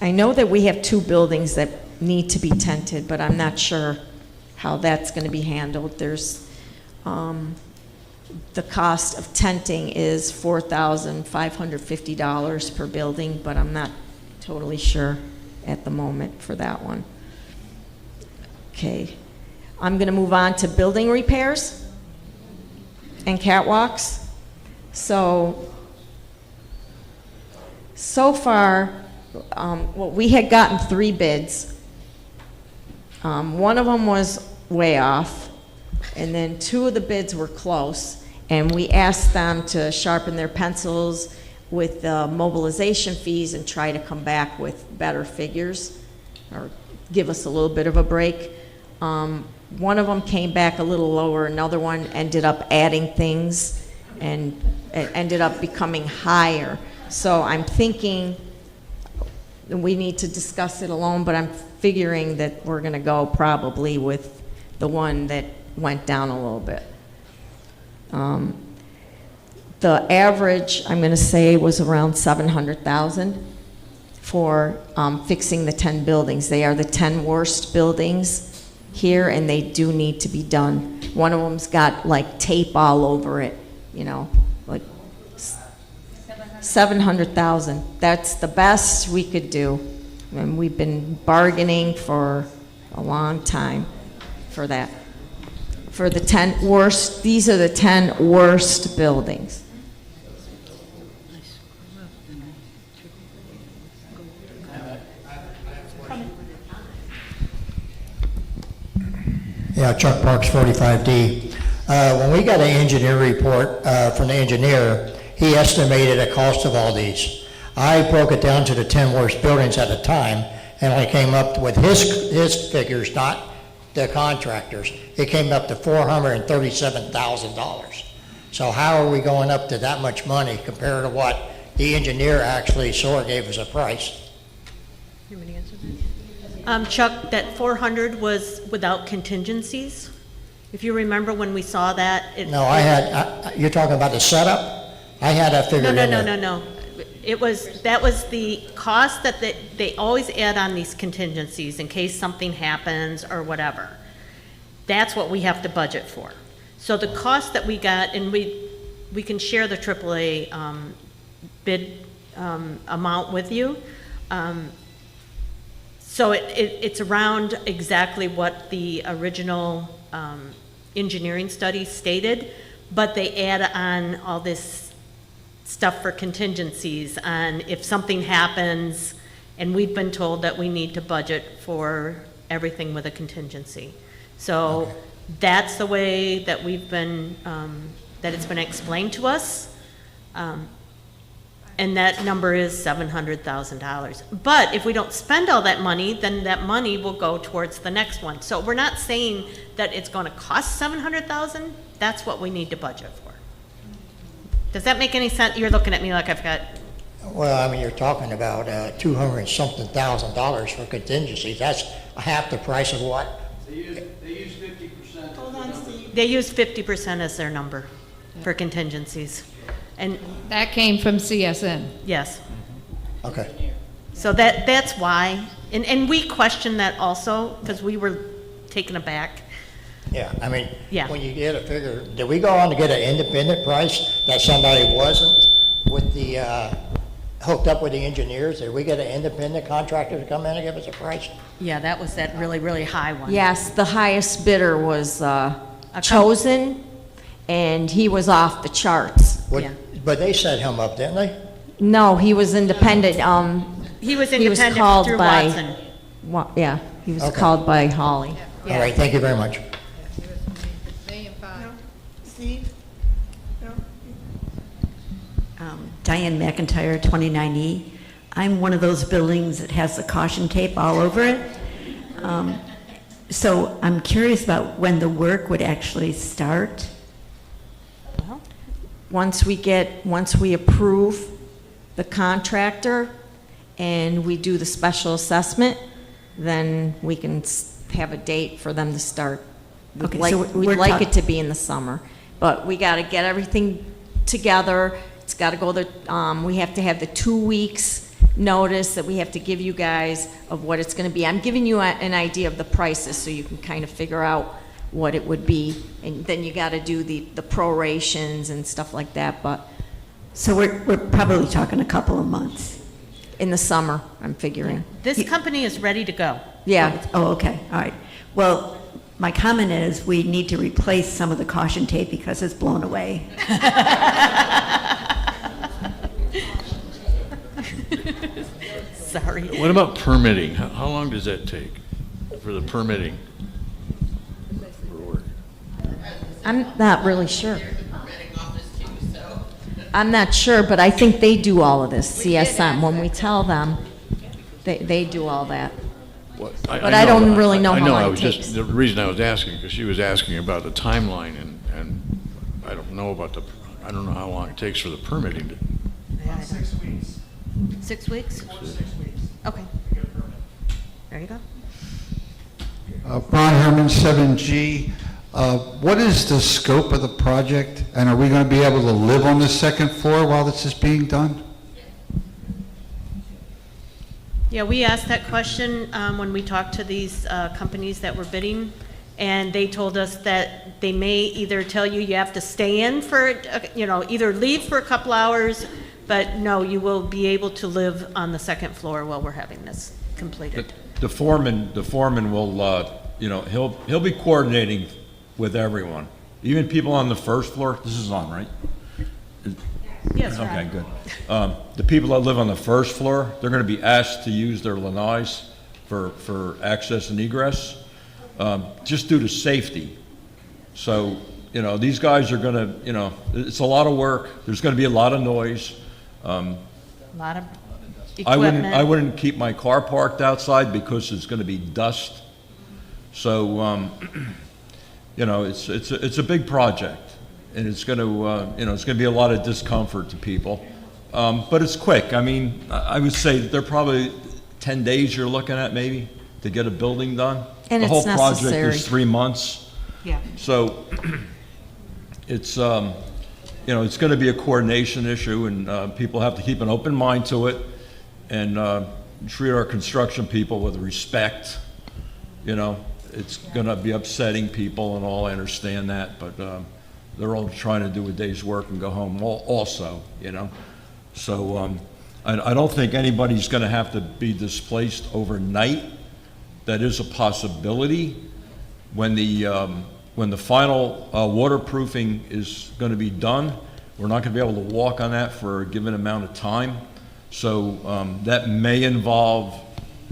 I know that we have two buildings that need to be tented, but I'm not sure how that's gonna be handled. There's, the cost of tenting is $4,550 per building, but I'm not totally sure at the moment for that one. Okay, I'm gonna move on to building repairs and catwalks. So far, well, we had gotten 3 bids. One of them was way off, and then 2 of the bids were close, and we asked them to sharpen their pencils with the mobilization fees and try to come back with better figures, or give us a little bit of a break. One of them came back a little lower, another one ended up adding things, and it ended up becoming higher. So I'm thinking we need to discuss it alone, but I'm figuring that we're gonna go probably with the one that went down a little bit. The average, I'm gonna say, was around $700,000 for fixing the 10 buildings. They are the 10 worst buildings here, and they do need to be done. One of them's got like tape all over it, you know, like 700,000. That's the best we could do. And we've been bargaining for a long time for that. For the 10 worst, these are the 10 worst buildings. Yeah, Chuck Parks, 45D. When we got an engineer report from the engineer, he estimated the cost of all these. I broke it down to the 10 worst buildings at the time, and I came up with his figures, not the contractors. It came up to $437,000. So how are we going up to that much money compared to what the engineer actually gave us a price? Chuck, that 400 was without contingencies. If you remember when we saw that. No, you're talking about the setup? I had that figured in there. No. That was the cost that they always add on these contingencies in case something happens or whatever. That's what we have to budget for. So the cost that we got, and we can share the AAA bid amount with you. So it's around exactly what the original engineering study stated, but they add on all this stuff for contingencies on if something happens, and we've been told that we need to budget for everything with a contingency. So that's the way that we've been, that it's been explained to us. And that number is $700,000. But if we don't spend all that money, then that money will go towards the next one. So we're not saying that it's going to cost $700,000. That's what we need to budget for. Does that make any sense? You're looking at me like I've got. Well, I mean, you're talking about $200-something thousand for contingencies. That's half the price of what? They use 50%. Hold on, Steve. They use 50% as their number for contingencies. And that came from CSN. Yes. Okay. So that's why, and we questioned that also, because we were taken aback. Yeah, I mean, Yeah. when you get a figure, did we go on to get an independent price that somebody wasn't with the, hooked up with the engineers? Did we get an independent contractor to come in and give us a price? Yeah, that was that really, really high one. Yes, the highest bidder was chosen, and he was off the charts. What- But they set him up, didn't they? No, he was independent. He was independent called through by, Watson. Yeah, he was Okay. called by Holly. All right, thank you very much. Diane McIntyre, 29E. I'm one of those buildings that has the caution tape all over it. So I'm curious about when the work would actually start. Once we approve the contractor and we do the special assessment, then we can have a date for them to start. Okay, We'd so like it to be in the summer, but we got to get everything together. It's got to go we have to have the 2 weeks notice that we have to give you guys of what it's going to be. I'm giving you an idea of the prices so you can kind of figure out what it would be, and then you got to do the prorations and stuff like that, but. So we're probably talking a couple of months. In the summer, I'm figuring. This company is ready to go. Yeah. Oh, okay, all right. Well, my comment is we need to replace some of the caution tape because it's blown away. Sorry. What about permitting? How long does that take for the permitting? I'm not really sure. I'm not sure, but I think they do all of this, CSM. When we tell them, they do all that. But I don't really know how long it takes. The reason I was asking, because she was asking about the timeline, and I don't know how long it takes for the permitting. About 6 weeks. 6 weeks? Okay. There you go. Ron Herman, 7G. What is the scope of the project, and are we going to be able to live on the second floor while this is being done? Yeah, we asked that question when we talked to these companies that were bidding, and they told us that they may either tell you you have to stay in for, either leave for a couple hours, but no, you will be able to live on the second floor while we're having this completed. The foreman will, he'll be coordinating with everyone, even people on the first floor. This is on, right? Yes, Okay, Ron. good. The people that live on the first floor, they're going to be asked to use their lanais for access and egress, just due to safety. So, these guys are going to, it's a lot of work. There's going to be a lot of noise. A lot of I equipment. wouldn't keep my car parked outside because it's going to be dust. So, it's a big project, and it's going to, it's going to be a lot of discomfort to people. But it's quick. I mean, I would say they're probably 10 days you're looking at maybe to get a building done. And the whole it's project necessary. is 3 months. Yeah. So it's, it's going to be a coordination issue, and people have to keep an open mind to it and treat our construction people with respect. It's going to be upsetting people and all, I understand that, but they're all trying to do a day's work and go home also, So I don't think anybody's going to have to be displaced overnight. That is a possibility. When the final waterproofing is going to be done, we're not going to be able to walk on that for a given amount of time. So that may involve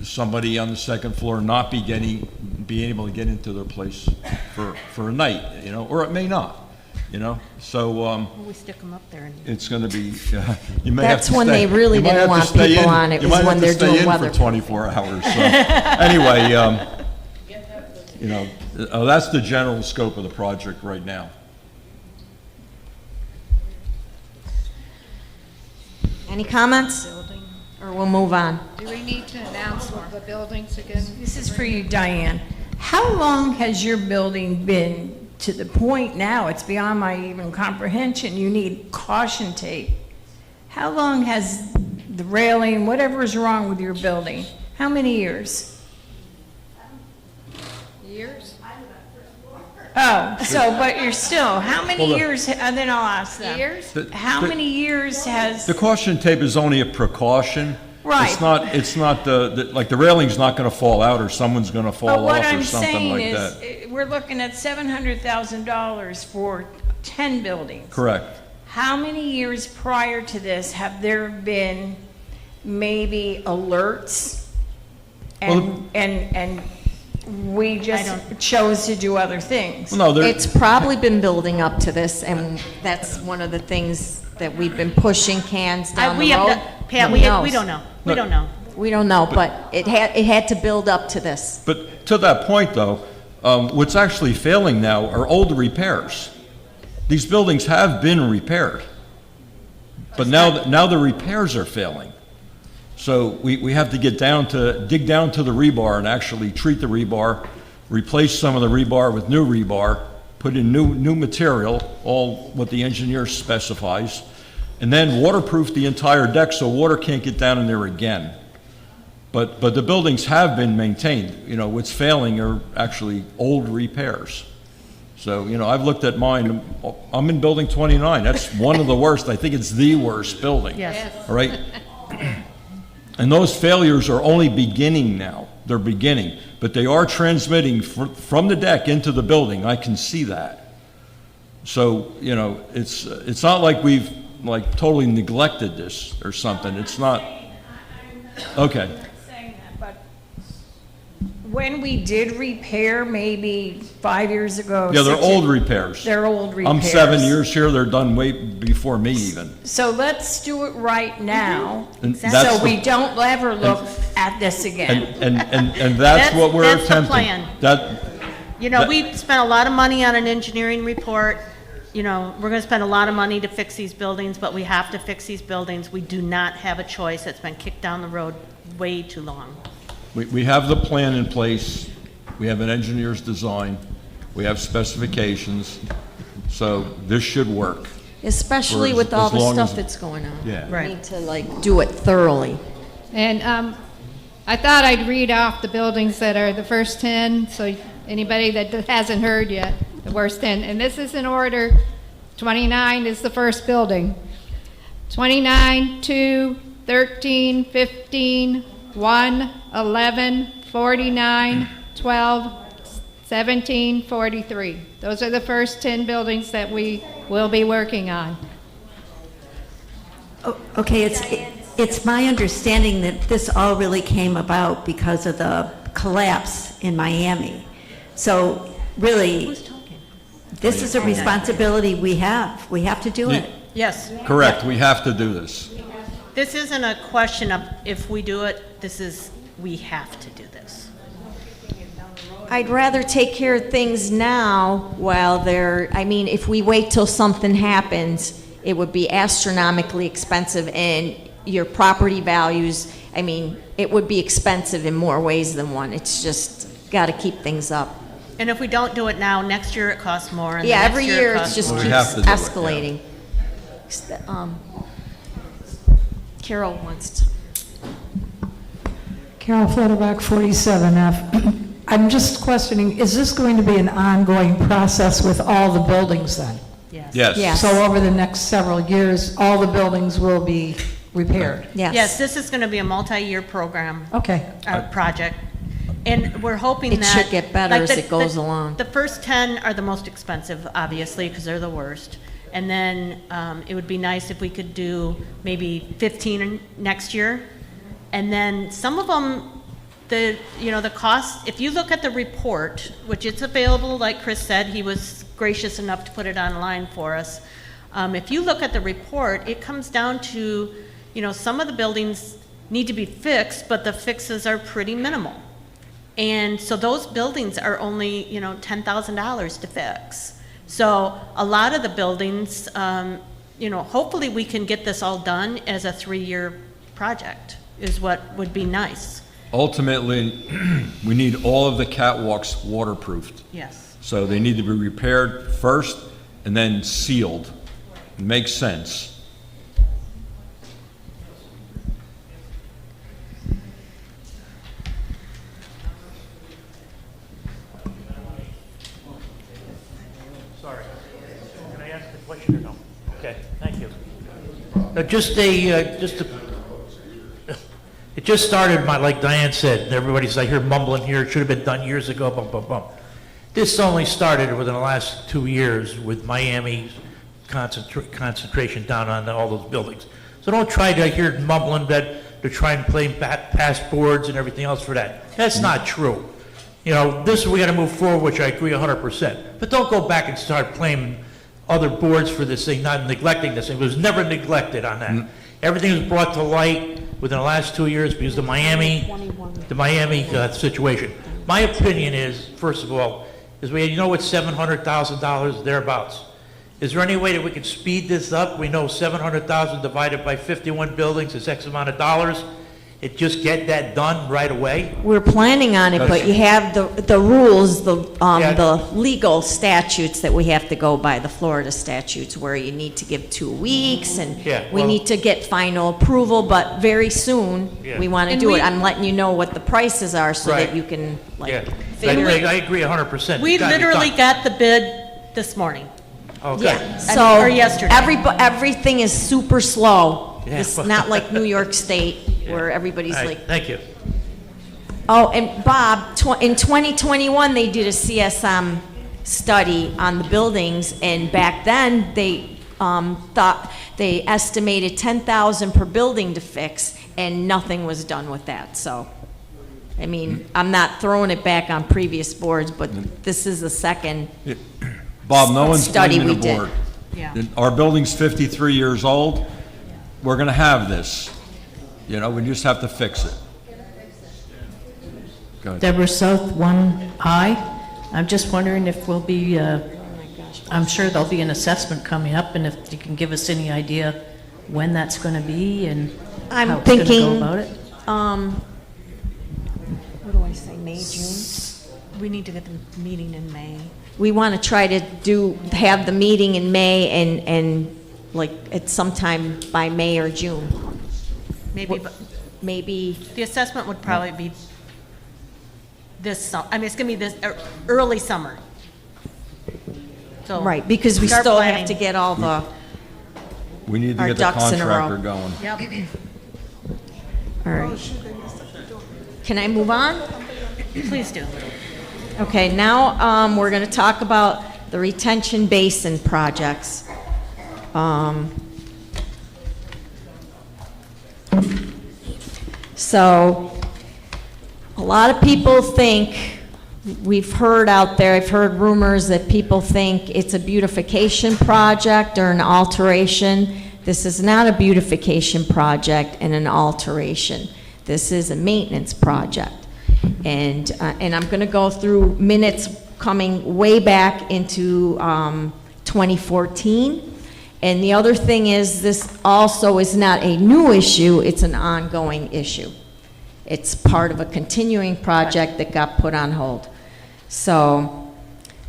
somebody on the second floor not being able to get into their place for a night, or it may not, So Well, we stick them up there. it's going to be. You may have That's to when stay- they really you might didn't have to want stay people in- on it, you was might when have to they're doing stay in weather. for 24 hours. So. Anyway, that's the general scope of the project right now. Any comments? Or we'll move on. Do we need to announce the buildings again? This is for you, Diane. How long has your building been to the point now, it's beyond my even comprehension, you need caution tape? How long has the railing, whatever is wrong with your building, how many years? Years? Oh, so, but you're still, how many Well, years, and then I'll ask them. Years? How many years has, The caution tape is only a precaution. Right. It's not like the railing's not going to fall out or someone's going to but fall what off or I'm something saying like is, that. we're looking at $700,000 for 10 buildings. Correct. How many years prior to this have there been maybe alerts? And we just chose to do other things? Well, no, It's probably been building up to this, and that's one of the things that we've been pushing cans down we the have road? no- Pat, Who we knows? don't know. We don't know. We don't know, but it had to build up to this. But to that point, though, what's actually failing now are old repairs. These buildings have been repaired, but now the repairs are failing. So we have to dig down to the rebar and actually treat the rebar, replace some of the rebar with new rebar, put in new material, all what the engineer specifies, and then waterproof the entire deck so water can't get down in there again. But the buildings have been maintained. You know, what's failing are actually old repairs. So, you know, I've looked at mine. I'm in building 29. That's one of the worst. I think it's the worst building. Yes. All right? And those failures are only beginning now. They're beginning. But they are transmitting from the deck into the building. I can see that. So, you know, it's not like we've like totally neglected this or something. It's not. Okay. When we did repair, maybe 5 years ago. Yeah, they're 6 old years- repairs. They're old repairs. I'm 7 years here. They're done way before me even. So let's do it right now, And that's so the- we don't ever look at this again. And that's what we're That's the attempting. plan. You know, that- we spent a lot of money on an engineering report. You know, we're gonna spend a lot of money to fix these buildings, but we have to fix these buildings. We do not have a choice. It's been kicked down the road way too long. We have the plan in place. We have an engineer's design. We have specifications. So this should work. Especially For with all as the long stuff as- that's going on. Yeah. We need to like do it thoroughly. And I thought I'd read off the buildings that are the first 10, so anybody that hasn't heard yet, the worst 10. And this is in order. 29 is the first building. 29, 2, 13, 15, 1, 11, 49, 12, 17, 43. Those are the first 10 buildings that we will be working on. Okay, it's my understanding that this all really came about because of the collapse in Miami. So really, this is a responsibility we have. We have to do it. Yes. Correct. We have to do this. This isn't a question of if we do it, this is, we have to do this. I'd rather take care of things now while they're, I mean, if we wait till something happens, it would be astronomically expensive and your property values, I mean, it would be expensive in more ways than one. It's just got to keep things up. And if we don't do it now, next year it costs more, and the Yeah, next every year year it it costs just more. We keeps have to do it, yeah. escalating. Carol wants to. Carol Flutterback, 47F. I'm just questioning, is this going to be an ongoing process with all the buildings then? Yes. Yes. So over the next several years, all the buildings will be repaired? Yes, this is going to be a multi-year program. Okay. Project. And we're hoping It that. should get better like as it goes along. The first 10 are the most expensive, obviously, because they're the worst. And then it would be nice if we could do maybe 15 next year. And then some of them, the cost, if you look at the report, which it's available, like Chris said, he was gracious enough to put it online for us. If you look at the report, it comes down to, some of the buildings need to be fixed, but the fixes are pretty minimal. And so those buildings are only, $10,000 to fix. So a lot of the buildings, hopefully we can get this all done as a 3-year project, is what would be nice. Ultimately, we need all of the catwalks waterproofed. Yes. So they need to be repaired first and then sealed. It makes sense. Sorry. Can I ask a question or no? Okay, thank you. It just started, like Diane said, and everybody's, I hear mumbling here, it should have been done years ago, bum, bum, bum. This only started within the last 2 years with Miami's concentration down on all those buildings. So don't try to hear mumbling that they're trying to play past boards and everything else for that. That's not true. This, we gotta move forward, which I agree 100%. But don't go back and start playing other boards for this thing, not neglecting this. It was never neglected on that. Everything was brought to light within the last 2 years because of the Miami situation. My opinion is, first of all, is you know what, $700,000 thereabouts. Is there any way that we could speed this up? We know 700,000 divided by 51 buildings is X amount of dollars. It just get that done right away? We're planning on it, but you have the rules, the legal statutes that we have to go by, the Florida statutes, where you need to give 2 weeks, and we need to get final approval, but very soon, we want to do it. I'm letting you know what the prices are so that you can, figure it. I agree 100%. We literally got the bid this morning. Okay. Yeah, so Or yesterday. everything is super slow. Yeah. It's not like New York State, where everybody's All right, like, thank you. oh, and Bob, in 2021, they did a CSM study on the buildings, and back then, they thought, they estimated 10,000 per building to fix, and nothing was done with that, so. I mean, I'm not throwing it back on previous boards, but this is the second Bob, no one's study blaming we the did. board. Yeah. Our building's 53 years old. We're gonna have this. You know, we just have to fix it. Go ahead. Deborah South, 1I. I'm just wondering if we'll be, I'm sure there'll be an assessment coming up, and if you can give us any idea when that's going to be and how I'm it's going to go thinking, about it. what do I say, May, June? We need to get the meeting in May. We want to try to have the meeting in May and like at sometime by May or June. Maybe, but Maybe, the assessment would probably be this summer. I mean, it's going to be this early summer. So right, because we start still planning. have to get all the, We need to Our get the ducks in a row. contractor going. Yep. all right. Can I move on? Please do. Okay, now we're going to talk about the retention basin projects. So, a lot of people think, we've heard out there, I've heard rumors that people think it's a beautification project or an alteration. This is not a beautification project and an alteration. This is a maintenance project. And I'm going to go through minutes coming way back into 2014. And the other thing is, this also is not a new issue, it's an ongoing issue. It's part of a continuing project that got put on hold. So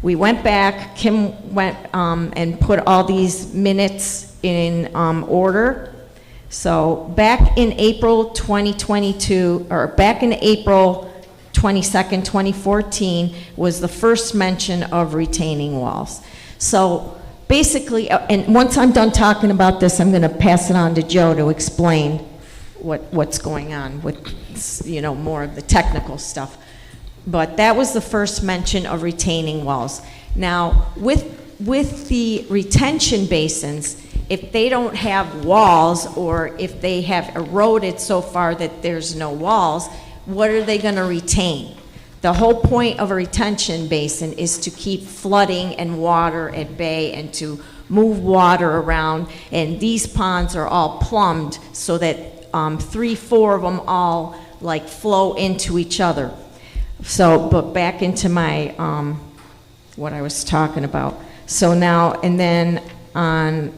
we went back, Kim went and put all these minutes in order. So back in April 2022, or back in April 22nd, 2014, was the first mention of retaining walls. So basically, and once I'm done talking about this, I'm going to pass it on to Joe to explain what's going on with, you know, more of the technical stuff. But that was the first mention of retaining walls. Now, with the retention basins, if they don't have walls, or if they have eroded so far that there's no walls, what are they going to retain? The whole point of a retention basin is to keep flooding and water at bay and to move water around. And these ponds are all plumbed so that 3-4 of them all like flow into each other. So, but back into my, what I was talking about. So now, and then on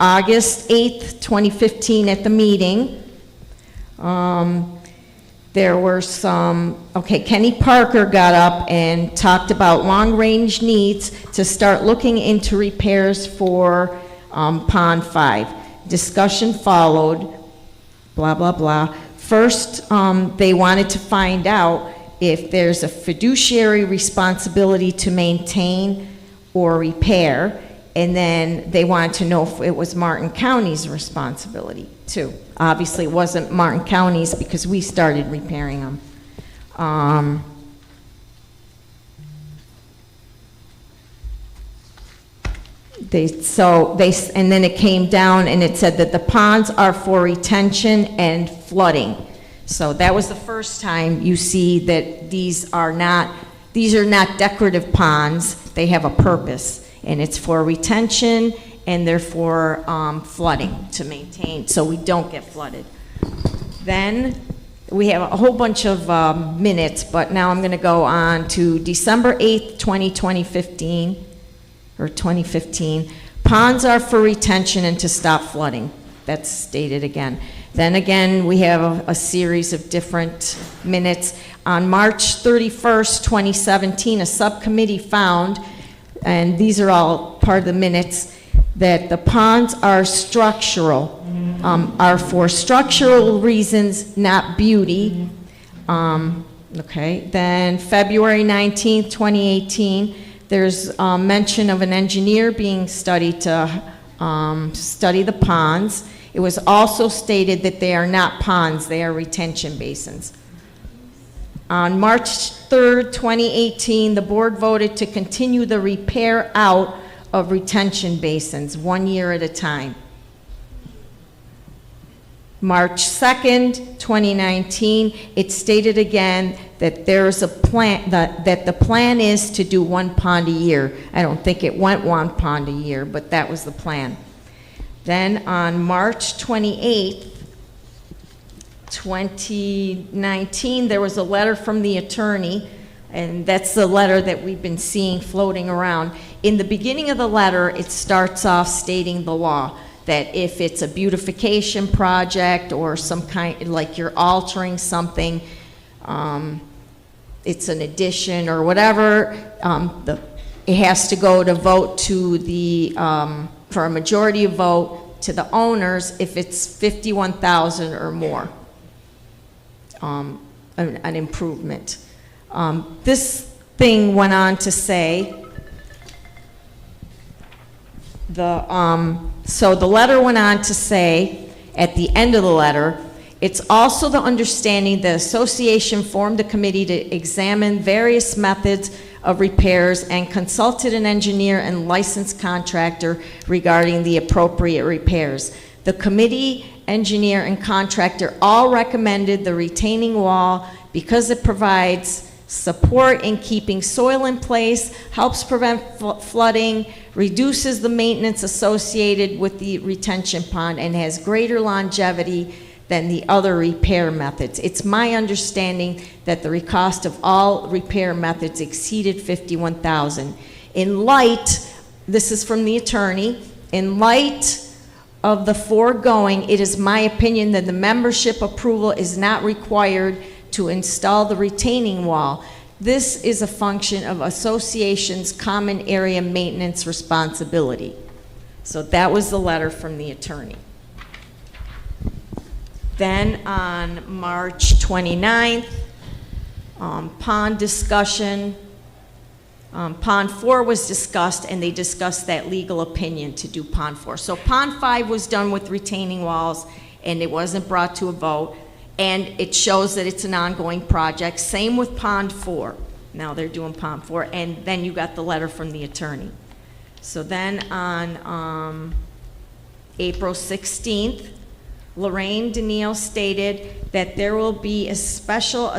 August 8th, 2015 at the meeting, there were some, okay, Kenny Parker got up and talked about long-range needs to start looking into repairs for Pond 5. Discussion followed, blah, blah, blah. First, they wanted to find out if there's a fiduciary responsibility to maintain or repair, and then they wanted to know if it was Martin County's responsibility too. Obviously, it wasn't Martin County's because we started repairing them. And then it came down and it said that the ponds are for retention and flooding. So that was the first time you see that these are not These are not decorative ponds, they have a purpose, and it's for retention, and they're for flooding, to maintain, so we don't get flooded. Then, we have a whole bunch of minutes, but now I'm going to go on to December 8th, 2015, or 2015. Ponds are for retention and to stop flooding. That's stated again. Then again, we have a series of different minutes. On March 31st, 2017, a subcommittee found, and these are all part of the minutes, that the ponds are structural, are for structural reasons, not beauty. Okay, then February 19th, 2018, there's mention of an engineer being studied to study the ponds. It was also stated that they are not ponds, they are retention basins. On March 3rd, 2018, the board voted to continue the repair out of retention basins 1 year at a time. March 2nd, 2019, it stated again that there's a plan, that the plan is to do 1 pond a year. I don't think it went 1 pond a year, but that was the plan. Then on March 28th, 2019, there was a letter from the attorney, and that's the letter that we've been seeing floating around. In the beginning of the letter, it starts off stating the law, that if it's a beautification project or some kind, like you're altering something, it's an addition or whatever, it has to go to vote to the, for a majority of vote to the owners if it's 51,000 or more, an improvement. This thing went on to say, so the letter went on to say, at the end of the letter, it's also the understanding the association formed a committee to examine various methods of repairs and consulted an engineer and licensed contractor regarding the appropriate repairs. The committee, engineer, and contractor all recommended the retaining wall because it provides support in keeping soil in place, helps prevent flooding, reduces the maintenance associated with the retention pond, and has greater longevity than the other repair methods. It's my understanding that the cost of all repair methods exceeded $51,000. In light, this is from the attorney, in light of the foregoing, it is my opinion that the membership approval is not required to install the retaining wall. This is a function of association's common area maintenance responsibility. So that was the letter from the attorney. Then on March 29th, pond discussion. Pond 4 was discussed, and they discussed that legal opinion to do Pond 4. So Pond 5 was done with retaining walls, and it wasn't brought to a vote, and it shows that it's an ongoing project. Same with Pond 4. Now they're doing Pond 4, and then you got the letter from the attorney. So then on April 16th, Lorraine Danielle stated that there will be a special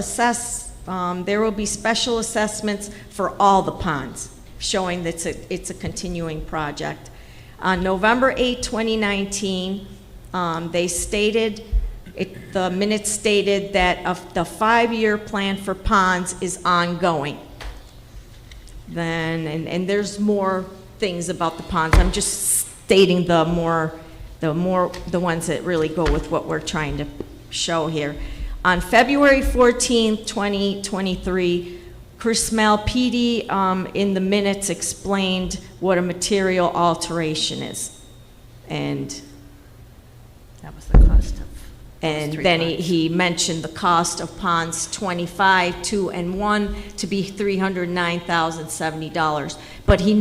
special assessments for all the ponds, showing that it's a continuing project. On November 8, 2019, they stated, the minutes stated that the 5-year plan for ponds is ongoing. Then, and there's more things about the ponds. I'm just stating the ones that really go with what we're trying to show here. On February 14th, 2023, Chris Malpede in the minutes explained what a material alteration is. And That was the cost of and three then ponds. he mentioned the cost of ponds 25, 2, and 1 to be $309,070. But they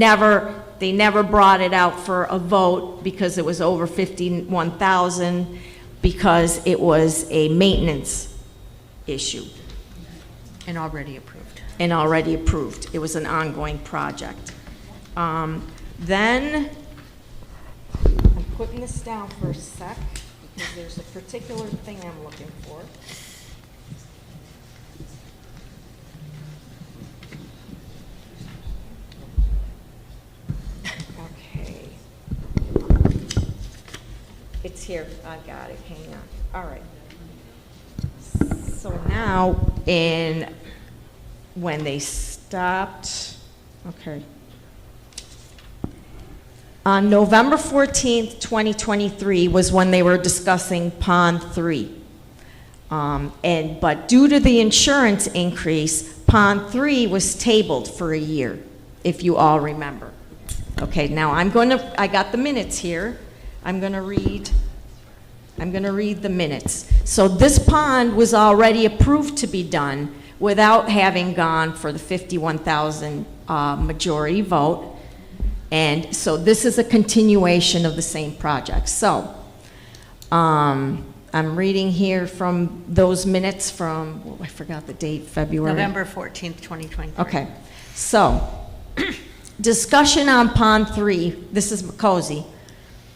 never brought it out for a vote because it was over 51,000 because it was a maintenance issue. And already approved. And already approved. It was an ongoing project. Then, I'm putting this down for a sec because there's a particular thing I'm looking for. here, I got it, hang on, all right. So now, when they stopped, okay. On November 14th, 2023 was when they were discussing Pond 3. But due to the insurance increase, Pond 3 was tabled for a year, if you all remember. Okay, now I got the minutes here. I'm gonna read the minutes. So this pond was already approved to be done without having gone for the 51,000 majority vote. And so this is a continuation of the same project. So, I'm reading here from those minutes from, I forgot the date, February. November 14th, 2023. Okay, so, discussion on Pond 3, this is Makosi.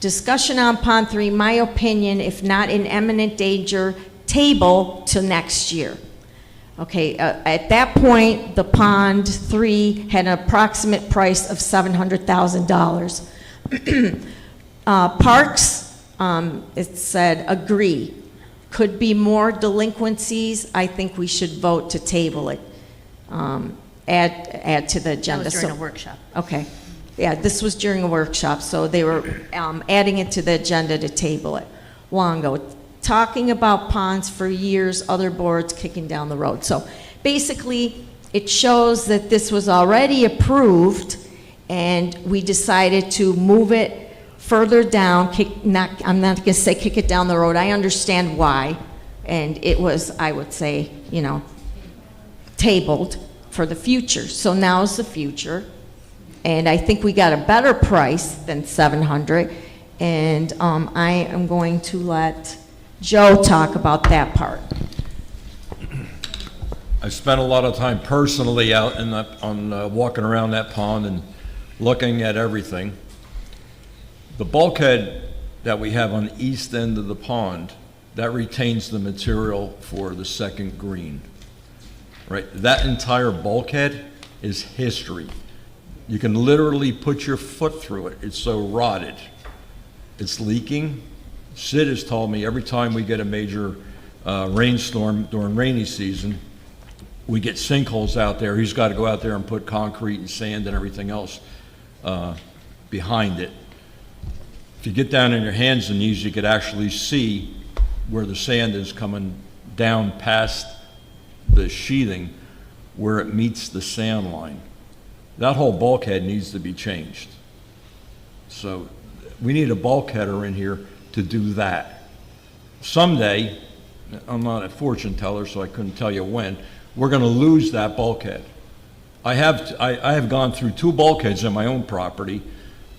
Discussion on Pond 3, my opinion, if not in imminent danger, table till next year. Okay, at that point, the Pond 3 had an approximate price of $700,000. Parks, it said, agree. Could be more delinquencies. I think we should vote to table it. Add to the agenda. That was during So- a workshop. Okay. Yeah, this was during a workshop, so they were adding it to the agenda to table it. Longo, talking about ponds for years, other boards kicking down the road. So basically, it shows that this was already approved, and we decided to move it further down, I'm not going to say kick it down the road. I understand why, and it was, I would say, tabled for the future. So now's the future. And I think we got a better price than 700, and I am going to let Joe talk about that part. I spent a lot of time personally out walking around that pond and looking at everything. The bulkhead that we have on the east end of the pond, that retains the material for the second green, right? That entire bulkhead is history. You can literally put your foot through it. It's so rotted. It's leaking. Sid has told me every time we get a major rainstorm during rainy season, we get sinkholes out there. He's got to go out there and put concrete and sand and everything else behind it. If you get down on your hands and knees, you could actually see where the sand is coming down past the sheathing where it meets the sand line. That whole bulkhead needs to be changed. So we need a bulkheader in here to do that. Someday, I'm not a fortune teller, so I couldn't tell you when, we're going to lose that bulkhead. I have gone through 2 bulkheads in my own property.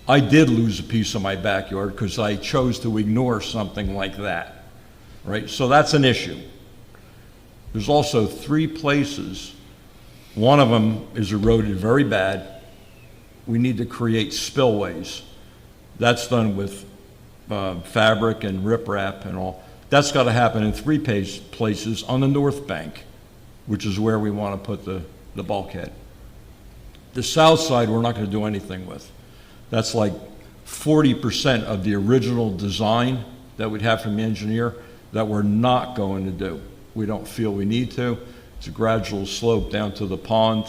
I did lose a piece of my backyard because I chose to ignore something like that, right? So that's an issue. There's also 3 places. One of them is eroded very bad. We need to create spillways. That's done with fabric and riprap and all. That's got to happen in 3 places on the north bank, which is where we want to put the bulkhead. The south side, we're not going to do anything with. That's like 40% of the original design that we'd have from the engineer that we're not going to do. We don't feel we need to. It's a gradual slope down to the pond.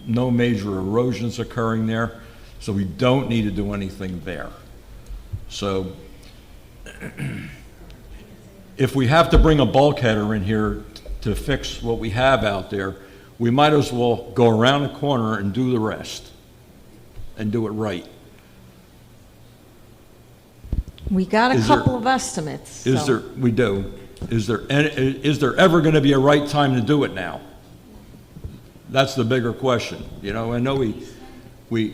No major erosions occurring there, so we don't need to do anything there. So if we have to bring a bulkheader in here to fix what we have out there, we might as well go around the corner and do the rest and do it right. We got a couple of estimates. We do. Is there ever going to be a right time to do it now? That's the bigger question. I know we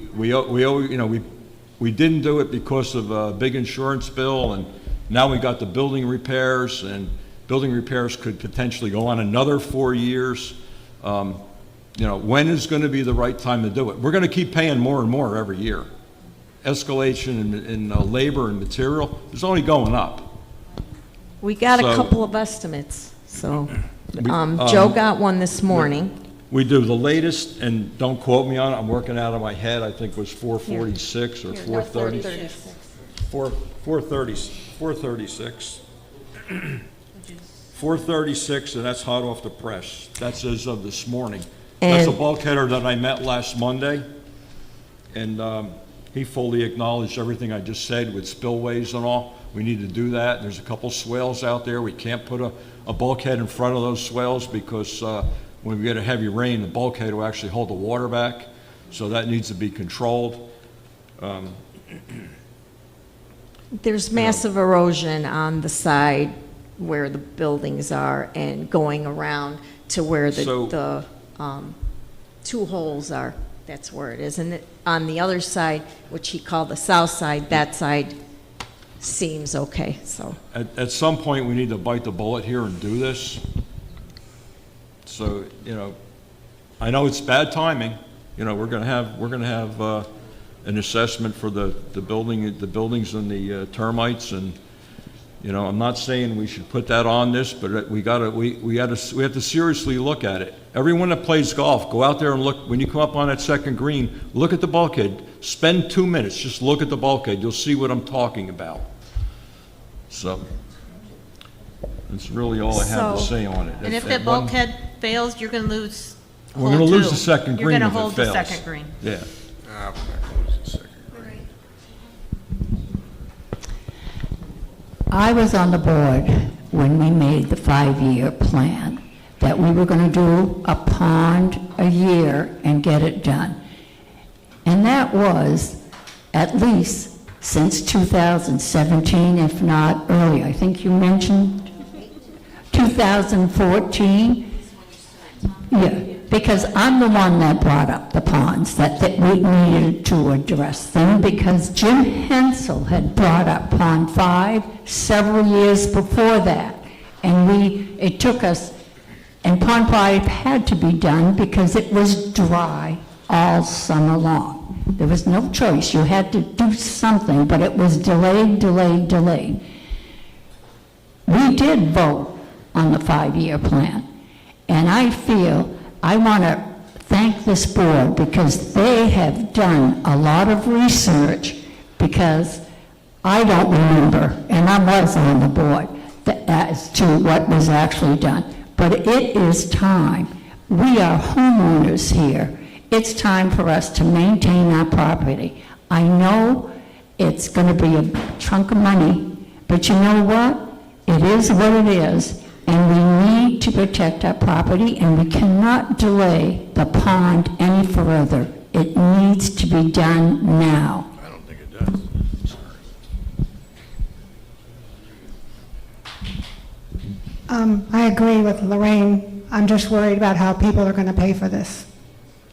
didn't do it because of a big insurance bill, and now we got the building repairs, and building repairs could potentially go on another 4 years. When is going to be the right time to do it? We're going to keep paying more and more every year. Escalation in labor and material is only going up. We got a couple of estimates, so Joe got one this morning. We do. The latest, and don't quote me on it, I'm working out of my head, I think it was 446 or 430. 430, 436. 436, and that's hot off the press. That's as of this morning. That's a And- bulkheader that I met last Monday, and he fully acknowledged everything I just said with spillways and all. We need to do that. There's a couple swales out there. We can't put a bulkhead in front of those swales because when we get a heavy rain, the bulkhead will actually hold the water back. So that needs to be controlled. There's massive erosion on the side where the buildings are and going around to where So- the two holes are. That's where it is. And on the other side, which he called the south side, that side seems okay, so. At some point, we need to bite the bullet here and do this. So, I know it's bad timing. We're gonna have an assessment for the buildings and the termites, and, I'm not saying we should put that on this, but we have to seriously look at it. Everyone that plays golf, go out there and look, when you come up on that second green, look at the bulkhead. Spend 2 minutes, just look at the bulkhead. You'll see what I'm talking about. So, that's really all I have to So- say on it. And if At that one- bulkhead fails, you're going to lose We're gonna hole lose two. the second green You're going if to it hold the fails. second green. Yeah. I was on the board when we made the 5-year plan, that we were going to do a pond a year and get it done. And that was at least since 2017, if not earlier. I think you mentioned 2014? Yeah, because I'm the one that brought up the ponds, that we needed to address them, because Jim Hensel had brought up Pond 5 several years before that. And it took us, and Pond 5 had to be done because it was dry all summer long. There was no choice, you had to do something, but it was delayed. We did vote on the 5-year plan. And I feel, I want to thank this board because they have done a lot of research, because I don't remember, and I was on the board, as to what was actually done. But it is time. We are homeowners here. It's time for us to maintain our property. I know it's going to be a chunk of money, but you know what? It is what it is. And we need to protect our property, and we cannot delay the pond any further. It needs to be done now. I don't think it does. I agree with Lorraine. I'm just worried about how people are going to pay for this.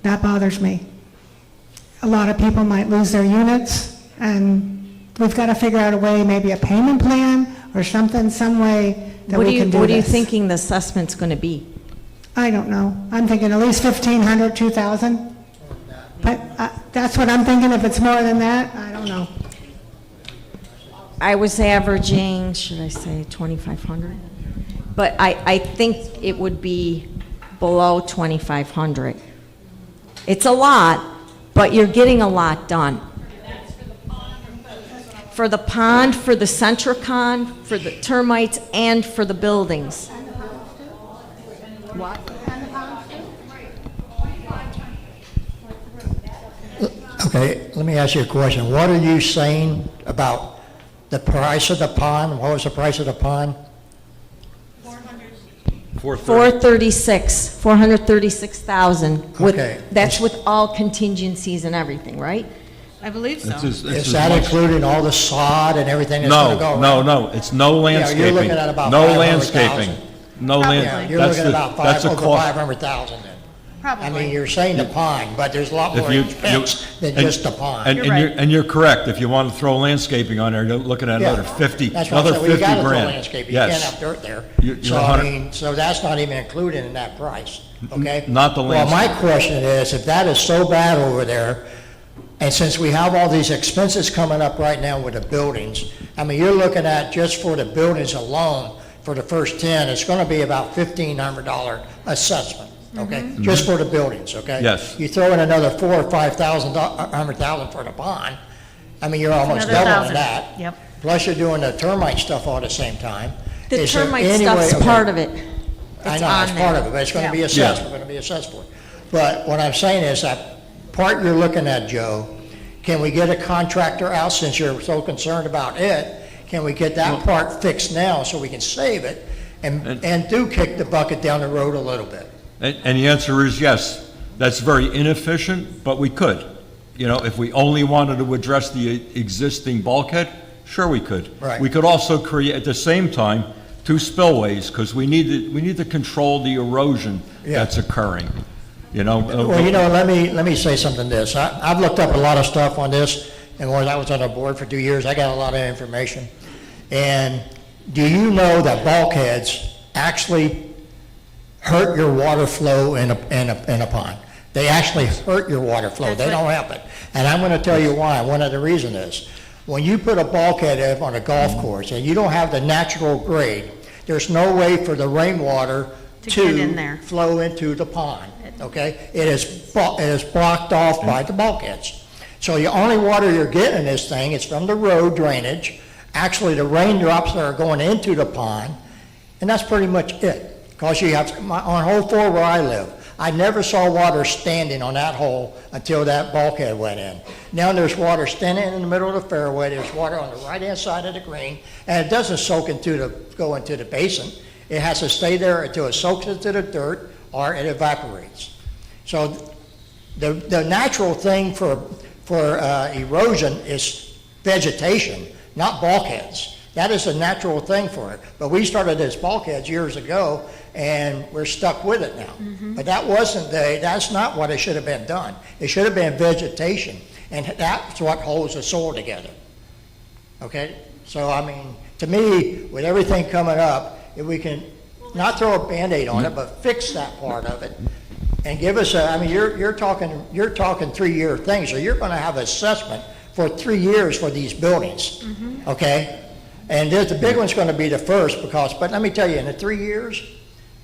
That bothers me. A lot of people might lose their units, and we've got to figure out a way, maybe a payment plan or something, some way that we can do this. What are you thinking the assessment's going to be? I don't know. I'm thinking at least 1,500, 2,000. But that's what I'm thinking. If it's more than that, I don't know. I was averaging, should I say 2,500? But I think it would be below 2,500. It's a lot, but you're getting a lot done. For the pond, for the Centricon, for the termites, and for the buildings. What? Okay, let me ask you a question. What are you saying about the price of the pond? What was the price of the pond? 436,000. Okay. That's with all contingencies and everything, right? I believe so. Is that including all the sod and everything that's going to go around? No, it's no landscaping. you're looking at about No 500,000. landscaping. No land. Yeah, you're that's looking the- at about that's the over cost. 500,000 then. Probably. I mean, you're saying the pond, but there's a lot If more you- expense than and- just the pond. And you're correct. If you want to throw landscaping on there, you're looking at another Yeah. 50, That's what I'm another saying. Well, you 50 gotta throw grand. landscaping. You can't Yes. have dirt there. You're So, 100 so that's not even included in that price, okay? Not the Well, my landscape. question is, if that is so bad over there, and since we have all these expenses coming up right now with the buildings, I mean, you're looking at, just for the buildings alone, for the first 10, it's gonna be about $1,500 assessment, okay? Just for the buildings, okay? Yes. You throw in another $4,000 or $5,000, $100,000 for the bond, I mean, you're almost Another doubling 1,000. that. Yep. plus you're doing the termite stuff all at the same time. The Is there termite any way- stuff's okay. part of it. I It's know, on it's part there. of it, but it's gonna be Yeah. assessed, Yeah. we're gonna be assessed for it. But what I'm saying is that part you're looking at, Joe, can we get a contractor out, since you're so concerned about it? Can we get that part fixed now so we can save it and do kick the bucket down the road a little bit? And the answer is yes. That's very inefficient, but we could. You know, if we only wanted to address the existing bulkhead, sure we could. Right. We could also create, at the same time, 2 spillways, because we need to control the erosion Yeah. that's occurring, you know? Well, you know, let me say something this. I've looked up a lot of stuff on this, and when I was on the board for 2 years, I got a lot of information. And do you know that bulkheads actually hurt your water flow in a pond? They actually hurt your water flow. They don't help it. And I'm going to tell you why. One of the reasons is, when you put a bulkhead up on a golf course and you don't have the natural grade, there's no way for the rainwater To get in there. flow into the pond, okay? It is blocked off by the bulkheads. So the only water you're getting in this thing is from the road drainage, actually the raindrops that are going into the pond, and that's pretty much it. Because you have, on hole 4 where I live, I never saw water standing on that hole until that bulkhead went in. Now there's water standing in the middle of the fairway, there's water on the right-hand side of the green, and it doesn't go into the basin. It has to stay there until it soaks into the dirt or it evaporates. So the natural thing for erosion is vegetation, not bulkheads. That is a natural thing for it. But we started as bulkheads years ago, and we're stuck with it now. But that's not what it should have been done. It should have been vegetation, and that's what holds the soil together. Okay? So, I mean, to me, with everything coming up, if we can not throw a Band-Aid on it, but fix that part of it, and give us you're talking 3-year things, so you're gonna have assessment for 3 years for these buildings, okay? And the big one's gonna be the first, but let me tell you, in 3 years,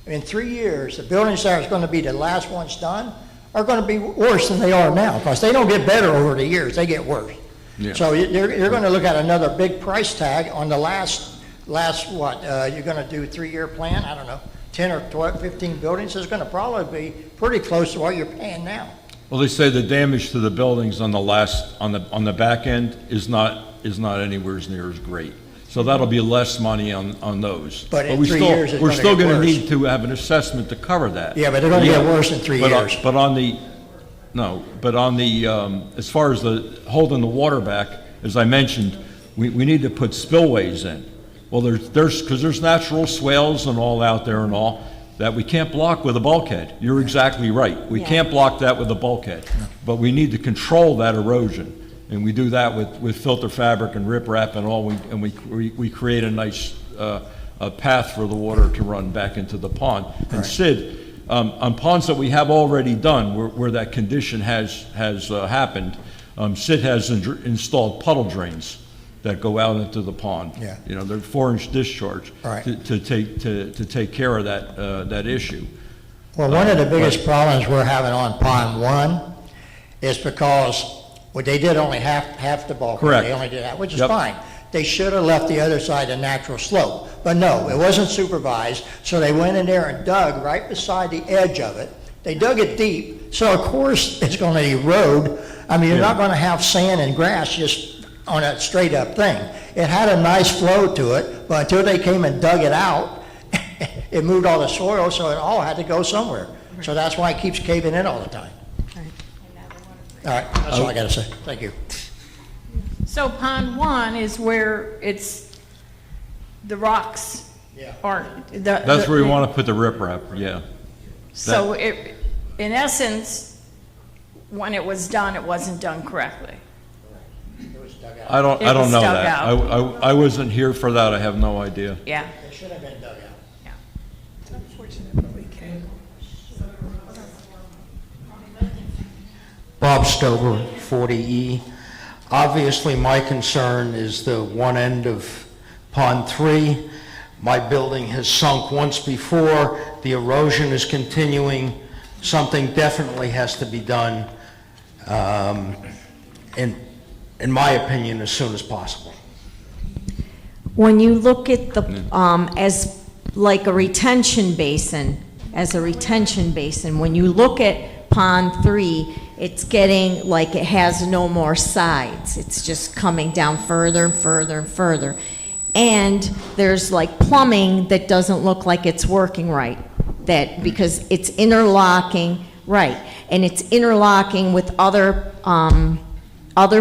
the buildings that are gonna be the last ones done are gonna be worse than they are now, because they don't get better over the years, they get worse. Yeah. So you're gonna look at another big price tag on the last what, you're gonna do 3-year plan, I don't know, 10 or 12, 15 buildings, is gonna probably be pretty close to what you're paying now. Well, they say the damage to the buildings on the back end is not anywhere near as great. So that'll be less money on those. But in we 3 still- years, it's we're gonna still get gonna worse. need to have an assessment to cover that. Yeah, but they're gonna get worse in 3 years. But on the, as far as holding the water back, as I mentioned, we need to put spillways in. Well, because there's natural swales and all out there and all, that we can't block with a bulkhead. You're exactly right. We can't block that with a bulkhead. But we need to control that erosion. And we do that with filter fabric and riprap and all, and we create a nice a path for the water to run back into the pond. And Sid, on ponds that we have already done, where that condition has happened, Sid has installed puddle drains that go out into the pond. Yeah. You know, they're 4-inch discharge Right. to take care of that issue. Well, one of the biggest problems we're having on Pond 1 is because they did only half the bulkhead. Correct. They only did that, which is Yep. fine. They should have left the other side a natural slope. But no, it wasn't supervised, so they went in there and dug right beside the edge of it. They dug it deep, so of course it's going to erode. I mean, you're not going to have sand and grass just on a straight up thing. It had a nice flow to it, but until they came and dug it out, it moved all the soil, so it all had to go somewhere. So that's why it keeps caving in all the time. All right, that's all I got to say. Thank you. So Pond 1 is where the rocks aren't. That's where we want to put the riprap, yeah. So in essence, when it was done, it wasn't done correctly. I don't It was know dug that. out. I wasn't here for that, I have no idea. Yeah. It should have been dug out. Bob Stover, 40E. Obviously, my concern is the one end of Pond 3. My building has sunk once before. The erosion is continuing. Something definitely has to be done, in my opinion, as soon as possible. when you look at the, as like a retention basin, when you look at Pond 3, it's getting like it has no more sides. It's just coming down further and further and further. And there's like plumbing that doesn't look like it's working right, because it's interlocking, right, and it's interlocking with other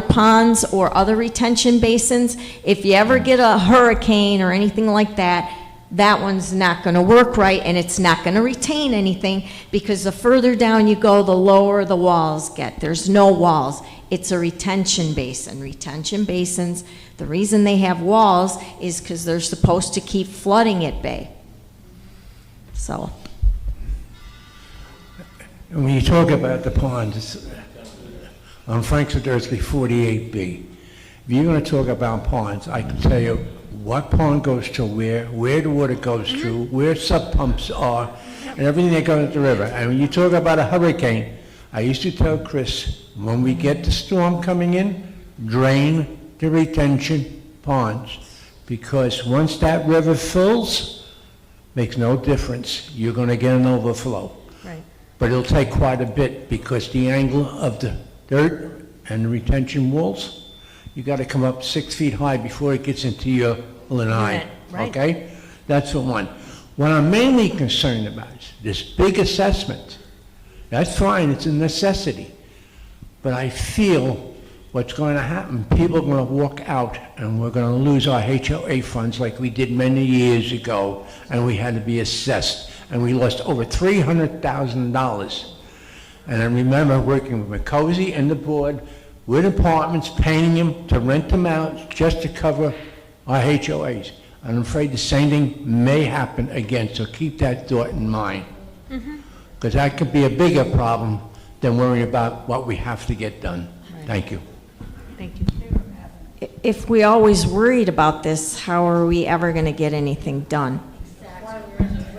ponds or other retention basins. If you ever get a hurricane or anything like that, that one's not gonna work right, and it's not gonna retain anything, because the further down you go, the lower the walls get. There's no walls. It's a retention basin. Retention basins, the reason they have walls is because they're supposed to keep flooding at bay. So. And when you talk about the ponds, on Frank Swiderski 48B, if you're going to talk about ponds, I can tell you what pond goes to where the water goes to, where sub pumps are, and everything that goes to the river. And when you talk about a hurricane, I used to tell Chris, when we get the storm coming in, drain the retention ponds, because once that river fills, makes no difference. You're going to get an overflow. Right. But it'll take quite a bit, because the angle of the dirt and the retention walls, you got to come up 6 feet high before it gets into your lanai, Right. okay? That's the one. What I'm mainly concerned about is this big assessment. That's fine, it's a necessity. But I feel what's going to happen, people are going to walk out and we're going to lose our HOA funds like we did many years ago, and we had to be assessed. And we lost over $300,000. And I remember working with McCosey and the board with apartments, paying them to rent them out just to cover our HOAs. I'm afraid the same thing may happen again, so keep that thought in mind. Because that could be a bigger problem than worrying about what we have to get done. Thank you. Thank you. If we always worried about this, how are we ever going to get anything done?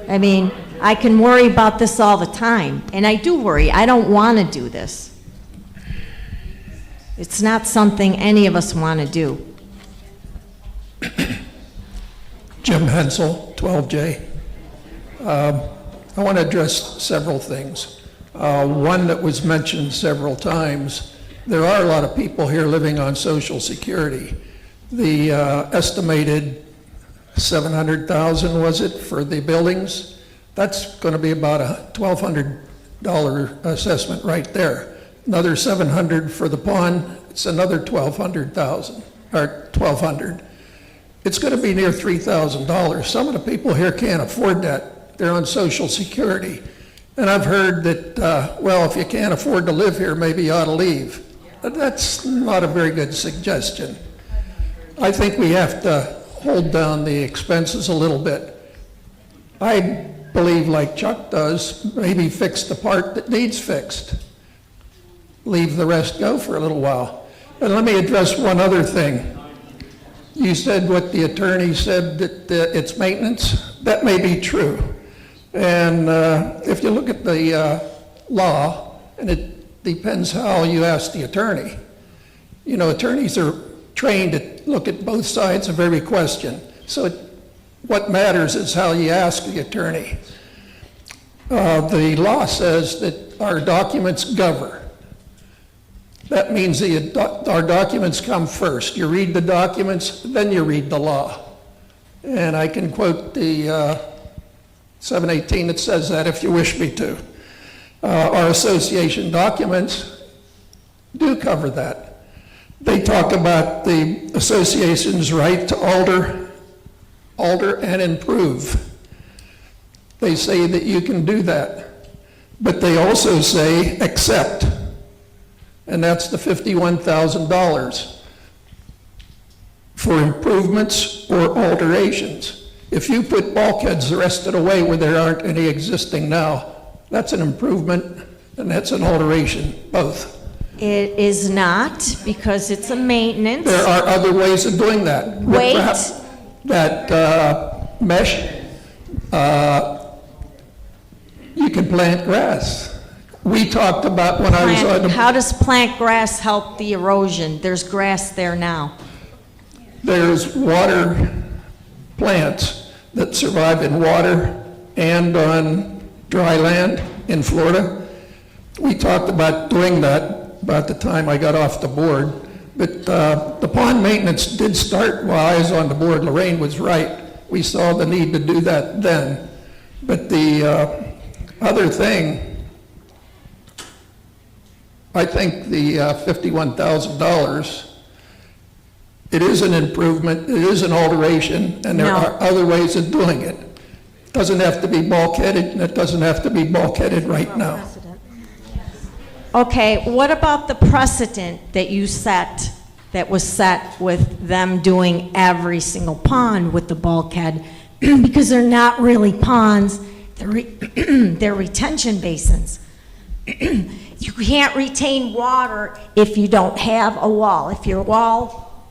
I mean, I can worry about this all the time, and I do worry. I don't want to do this. It's not something any of us want to do. Jim Hensel, 12J. I want to address several things. One that was mentioned several times, there are a lot of people here living on Social Security. The estimated 700,000, was it, for the buildings? That's going to be about a $1,200 assessment right there. Another 700 for the pond, it's another 1,200,000, or 1,200. It's going to be near $3,000. Some of the people here can't afford that. They're on Social Security. And I've heard that, well, if you can't afford to live here, maybe you ought to leave. But that's not a very good suggestion. I think we have to hold down the expenses a little bit. I believe, like Chuck does, maybe fix the part that needs fixed. Leave the rest go for a little while. And let me address one other thing. You said what the attorney said, that it's maintenance. That may be true. And if you look at the law, and it depends how you ask the attorney. You know, attorneys are trained to look at both sides of every question. So what matters is how you ask the attorney. The law says that our documents govern. That means our documents come first. You read the documents, then you read the law. And I can quote the 718 that says that if you wish me to. Our association documents do cover that. They talk about the association's right to alter and improve. They say that you can do that. But they also say accept. And that's the $51,000 for improvements or alterations. If you put bulkheads the rest of the way where there aren't any existing now, that's an improvement and that's an alteration, both. It is not, because it's a maintenance. There are other ways of doing that. Wait. That mesh, you can plant grass. We talked about when I was on the... How does plant grass help the erosion? There's grass there now. There's water plants that survive in water and on dry land in Florida. We talked about doing that about the time I got off the board, but the pond maintenance did start while I was on the board. Lorraine was right. We saw the need to do that then. But the other thing, I think the $51,000, it is an improvement, it is an alteration, and there No. are other ways of doing it. It doesn't have to be bulkheaded, and it doesn't have to be bulkheaded right now. Okay, what about the precedent that you set, that was set with them doing every single pond with the bulkhead? Because they're not really ponds, they're retention basins. You can't retain water if you don't have a wall. If your wall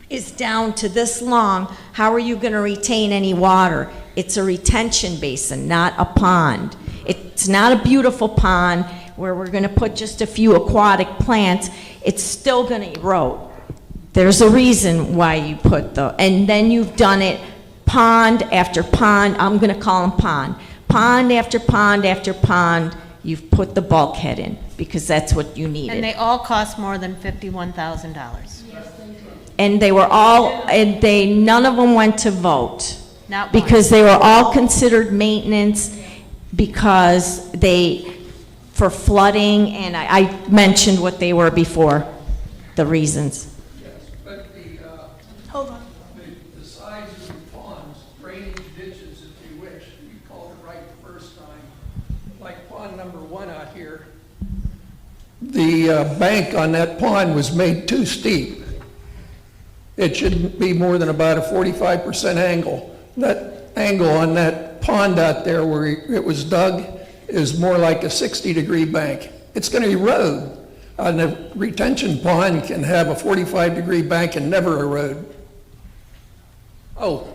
is down to this long, how are you going to retain any water? It's a retention basin, not a pond. It's not a beautiful pond where we're going to put just a few aquatic plants. It's still going to erode. There's a reason why you put and then you've done it pond after pond. I'm going to call them pond. Pond after pond after pond, you've put the bulkhead in because that's what you needed. And they all cost more than $51,000. And they were all, and none of them went to vote. Not one. Because they were all considered maintenance because for flooding, and I mentioned what they were before, the reasons. But Hold on. the size of the ponds, drainage ditches, if you wish, you called it right the first time, like pond number 1 out here. The bank on that pond was made too steep. It shouldn't be more than about a 45% angle. That angle on that pond out there where it was dug is more like a 60-degree bank. It's going to erode. And the retention pond can have a 45-degree bank and never erode. Oh,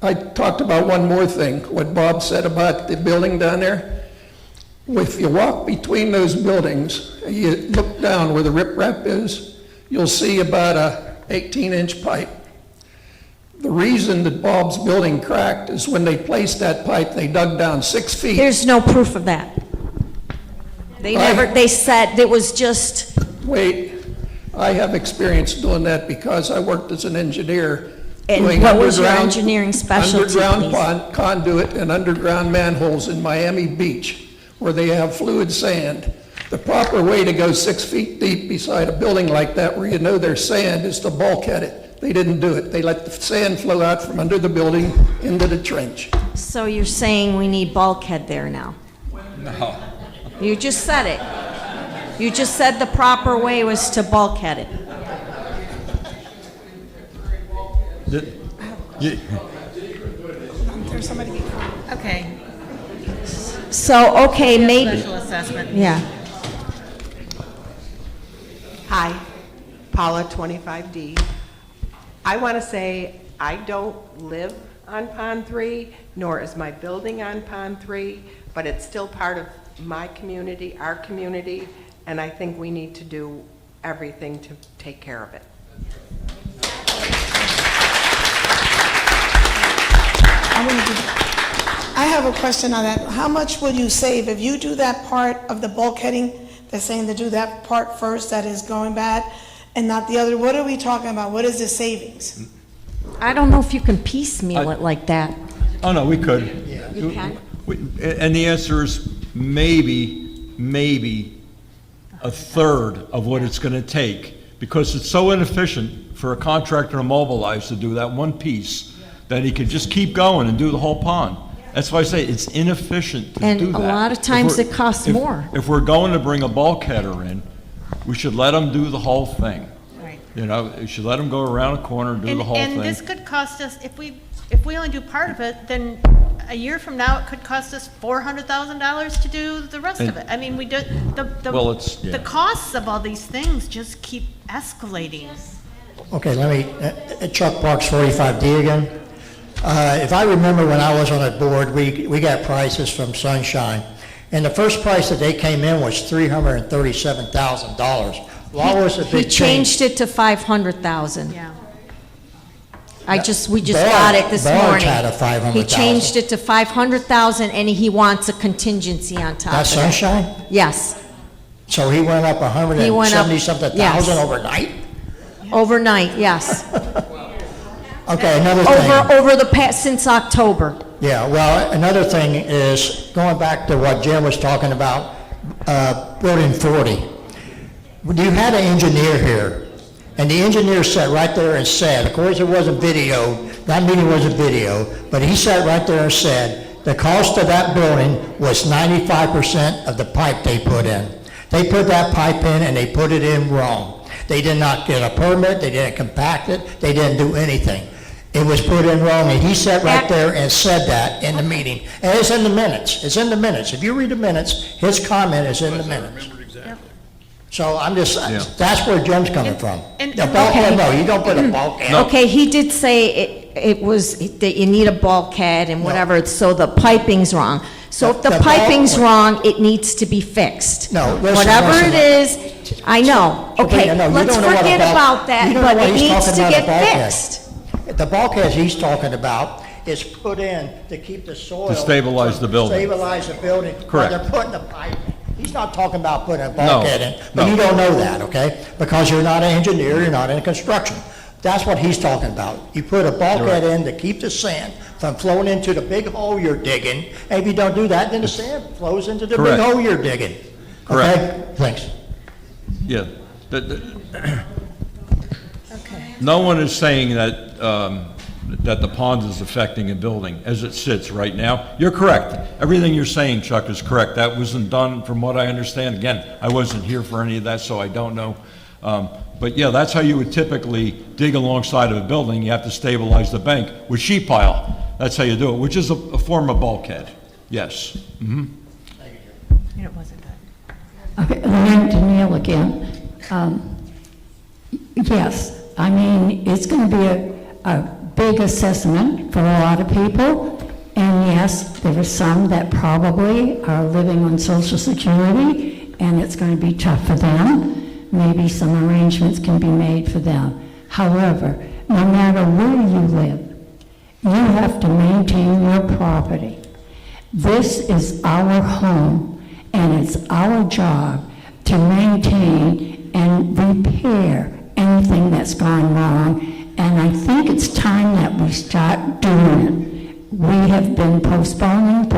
I talked about one more thing, what Bob said about the building down there. If you walk between those buildings, you look down where the riprap is, you'll see about a 18-inch pipe. The reason that Bob's building cracked is when they placed that pipe, they dug down 6 feet. There's no proof of that. They said it was just, Wait, I have experience doing that because I worked as an engineer. And doing what was your underground- engineering specialty, Underground conduit and underground manholes in Miami Beach where they have fluid sand. The proper way to go 6 feet deep beside a building like that where you know there's sand is to bulkhead it. They didn't do it. They let the sand flow out from under the building into the trench. so you're saying we need bulkhead there now? No. You just said it. You just said the proper way was to bulkhead it. There's somebody. Okay. So, okay, maybe, Special assessment. yeah. Hi, Paula, 25D. I want to say I don't live on Pond 3, nor is my building on Pond 3, but it's still part of my community, our community, and I think we need to do everything to take care of it. I have a question on that. How much will you save if you do that part of the bulkheading? They're saying to do that part first that is going bad and not the other. What are we talking about? What is the savings? I don't know if you can piecemeal it like that. Oh, no, we could. You can? And the answer is maybe a third of what it's going to take, because it's so inefficient for a contractor to mobilize to do that one piece, that he could just keep going and do the whole pond. That's why I say it's inefficient to And do that. a lot of times it costs more. If we're going to bring a bulkheader in, we should let them do the whole thing. Right. You know, you should let them go around a corner, do the whole thing. And this could cost us, if we only do part of it, then a year from now, it could cost us $400,000 to do the rest of it. I mean, we do, Well, the costs of all these things just keep escalating. Okay, let me, Chuck Parks, 45D again. If I remember when I was on that board, we got prices from Sunshine, and the first price that they came in was $337,000. Why was the He big change? changed it to 500,000. Yeah. we just got it this morning. Barge had a 500,000. He changed it to 500,000 and he wants a contingency on top of That's it. Sunshine? Yes, So he went up He went up- 170-something yes. thousand overnight? overnight, yes. Okay, another thing. Over the past, since October. Yeah, well, another thing is, going back to what Jim was talking about, building 40. You had an engineer here, and the engineer sat right there and said, of course it wasn't video, that meeting wasn't video, but he sat right there and said, the cost of that building was 95% of the pipe they put in. They put that pipe in and they put it in wrong. They did not get a permit, they didn't compact it, they didn't do anything. It was put in wrong, and he sat right there and said that in the meeting. And it's in the minutes, it's in the minutes. If you read the minutes, his comment is in the minutes. So I'm just, that's where Jim's coming from. and- The bulkhead, no, you don't put a bulkhead. Okay, he did say it was, that you need a bulkhead and whatever, so the piping's wrong. So if the The piping's bulk- wrong, it needs to be fixed. No, listen, Whatever listen. it is, I know, okay, Sabrina, no, you let's don't know what a forget bulk- about that, you don't know but what it he's needs talking to about, a get bulkhead. fixed. The bulkhead he's talking about is put in to keep the soil. To stabilize the building. Stabilize the building. Correct. While they're putting the pipe in. He's not talking about putting a bulkhead in, but no. you don't know that, okay? Because you're not an engineer, you're not in construction. That's what he's talking about. You put a bulkhead in to keep the sand from flowing into the big hole you're digging. And if you don't do that, then the sand flows into the big Correct. hole you're digging. Correct. Okay? Thanks. Yeah. No one is saying that, that the pond is affecting a building as it sits right now. You're correct. Everything you're saying, Chuck, is correct. That wasn't done, from what I understand. Again, I wasn't here for any of that, so I don't know. But yeah, that's how you would typically dig alongside of a building. You have to stabilize the bank with sheet pile. That's how you do it, which is a form of bulkhead. Yes. Mm-hmm. It wasn't good. Okay, Lorraine Danielle again. Yes, I mean, it's going to be a big assessment for a lot of people. And yes, there are some that probably are living on Social Security, and it's going to be tough for them. Maybe some arrangements can be made for them. However, no matter where you live, you have to maintain your property. This is our home, and it's our job to maintain and repair anything that's gone wrong. And I think it's time that we start doing it. We have been postponing.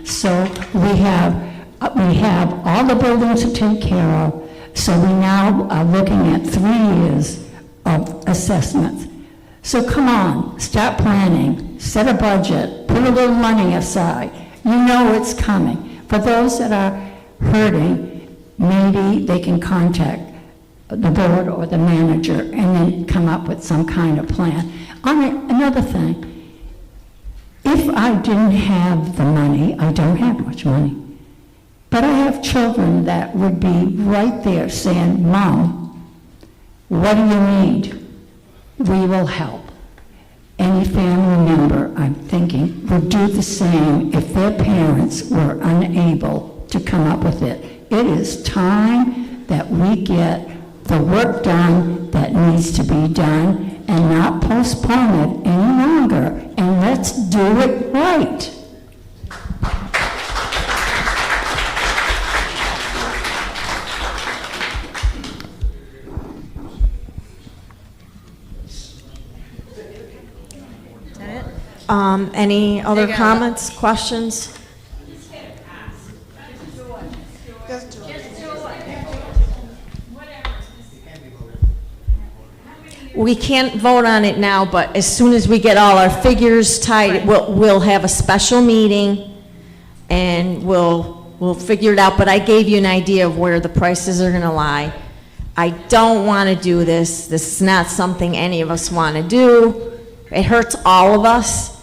So we have all the buildings to take care of. So we now are looking at 3 years of assessments. So come on, start planning, set a budget, put a little money aside. You know it's coming. For those that are hurting, maybe they can contact the board or the manager and then come up with some kind of plan. Another thing, if I didn't have the money, I don't have much money, but I have children that would be right there saying, Mom, what do you need? We will help. Any family member, I'm thinking, would do the same if their parents were unable to come up with it. It is time that we get the work done that needs to be done and not postpone it any longer. And let's do it right. Any other comments, questions? We can't vote on it now, but as soon as we get all our figures tight, we'll have a special meeting and we'll figure it out, but I gave you an idea of where the prices are gonna lie. I don't wanna do this. This is not something any of us wanna do. It hurts all of us.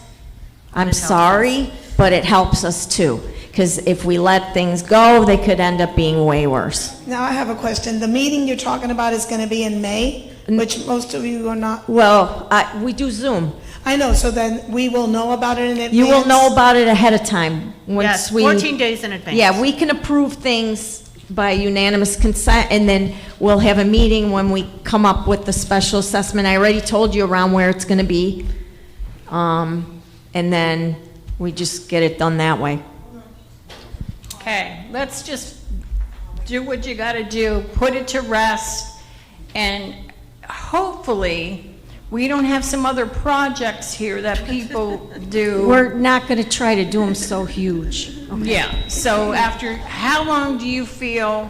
I'm sorry, but it helps us too. Because if we let things go, they could end up being way worse. Now I have a question. The meeting you're talking about is going to be in May, which most of you are not. Well, we do Zoom. I know, so then we will know about it in advance? You will know about it ahead of time. Yes, Once we 14 days in advance. Yeah, we can approve things by unanimous consent, and then we'll have a meeting when we come up with the special assessment. I already told you around where it's gonna be. And then we just get it done that way. Okay, let's just do what you gotta do, put it to rest, and hopefully, we don't have some other projects here that people do. We're not gonna try to do them so huge. Yeah, so after, how long do you feel,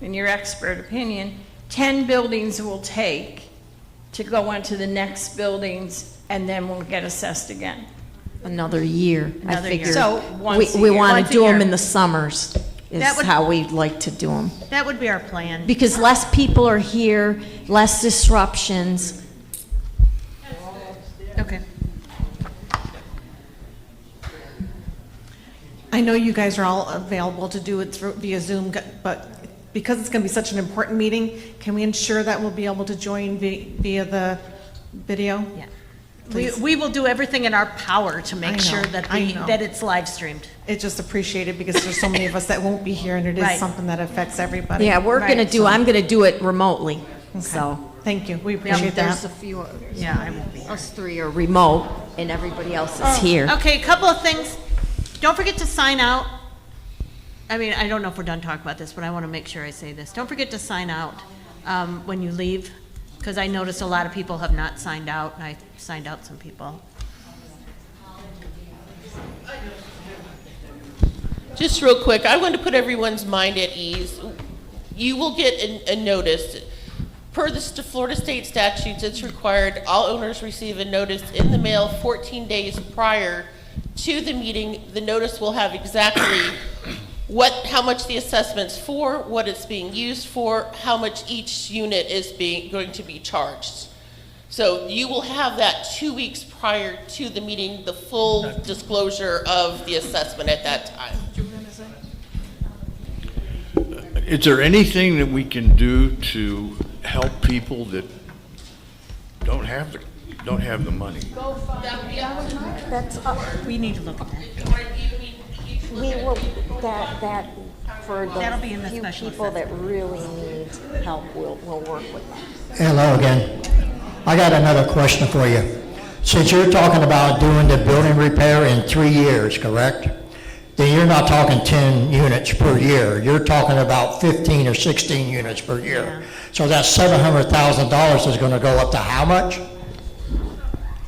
in your expert opinion, 10 buildings will take to go into the next buildings, and then we'll get assessed again? Another year, I Another year. figure. So, once a We year. wanna Once a do them year. in the summers, is That would- how we'd like to do them. That would be our plan. Because less people are here, less disruptions. Okay. I know you guys are all available to do it through via Zoom, but because it's going to be such an important meeting, can we ensure that we'll be able to join via the video? Yeah. Please. We will do everything in our power to I make know, sure that I know. that it's live streamed. It's just appreciated because there's so many of us that won't be here, and it is Right. something that affects everybody. Yeah, we're gonna do, I'm gonna do it remotely, so. Thank you, we Yeah, appreciate there's that. a few others. Yeah, I won't be. Us three are remote, and everybody else is here. Okay, a couple of things. Don't forget to sign out. I mean, I don't know if we're done talking about this, but I want to make sure I say this. Don't forget to sign out when you leave, because I noticed a lot of people have not signed out, and I signed out some people. Just real quick, I want to put everyone's mind at ease. You will get a notice. Per the Florida state statutes, it's required all owners receive a notice in the mail 14 days prior to the meeting. The notice will have exactly how much the assessment's for, what it's being used for, how much each unit is going to be charged. So you will have that 2 weeks prior to the meeting, the full disclosure of the assessment at that time. Is there anything that we can do to help people that don't have the money? That's, we need to look at that. We will, that, for That'll be in the the few special people that really need help, we'll work with them. Hello again. I got another question for you. Since you're talking about doing the building repair in 3 years, correct? Then you're not talking 10 units per year. You're talking about 15 or 16 units per year. So that $700,000 is going to go up to how much?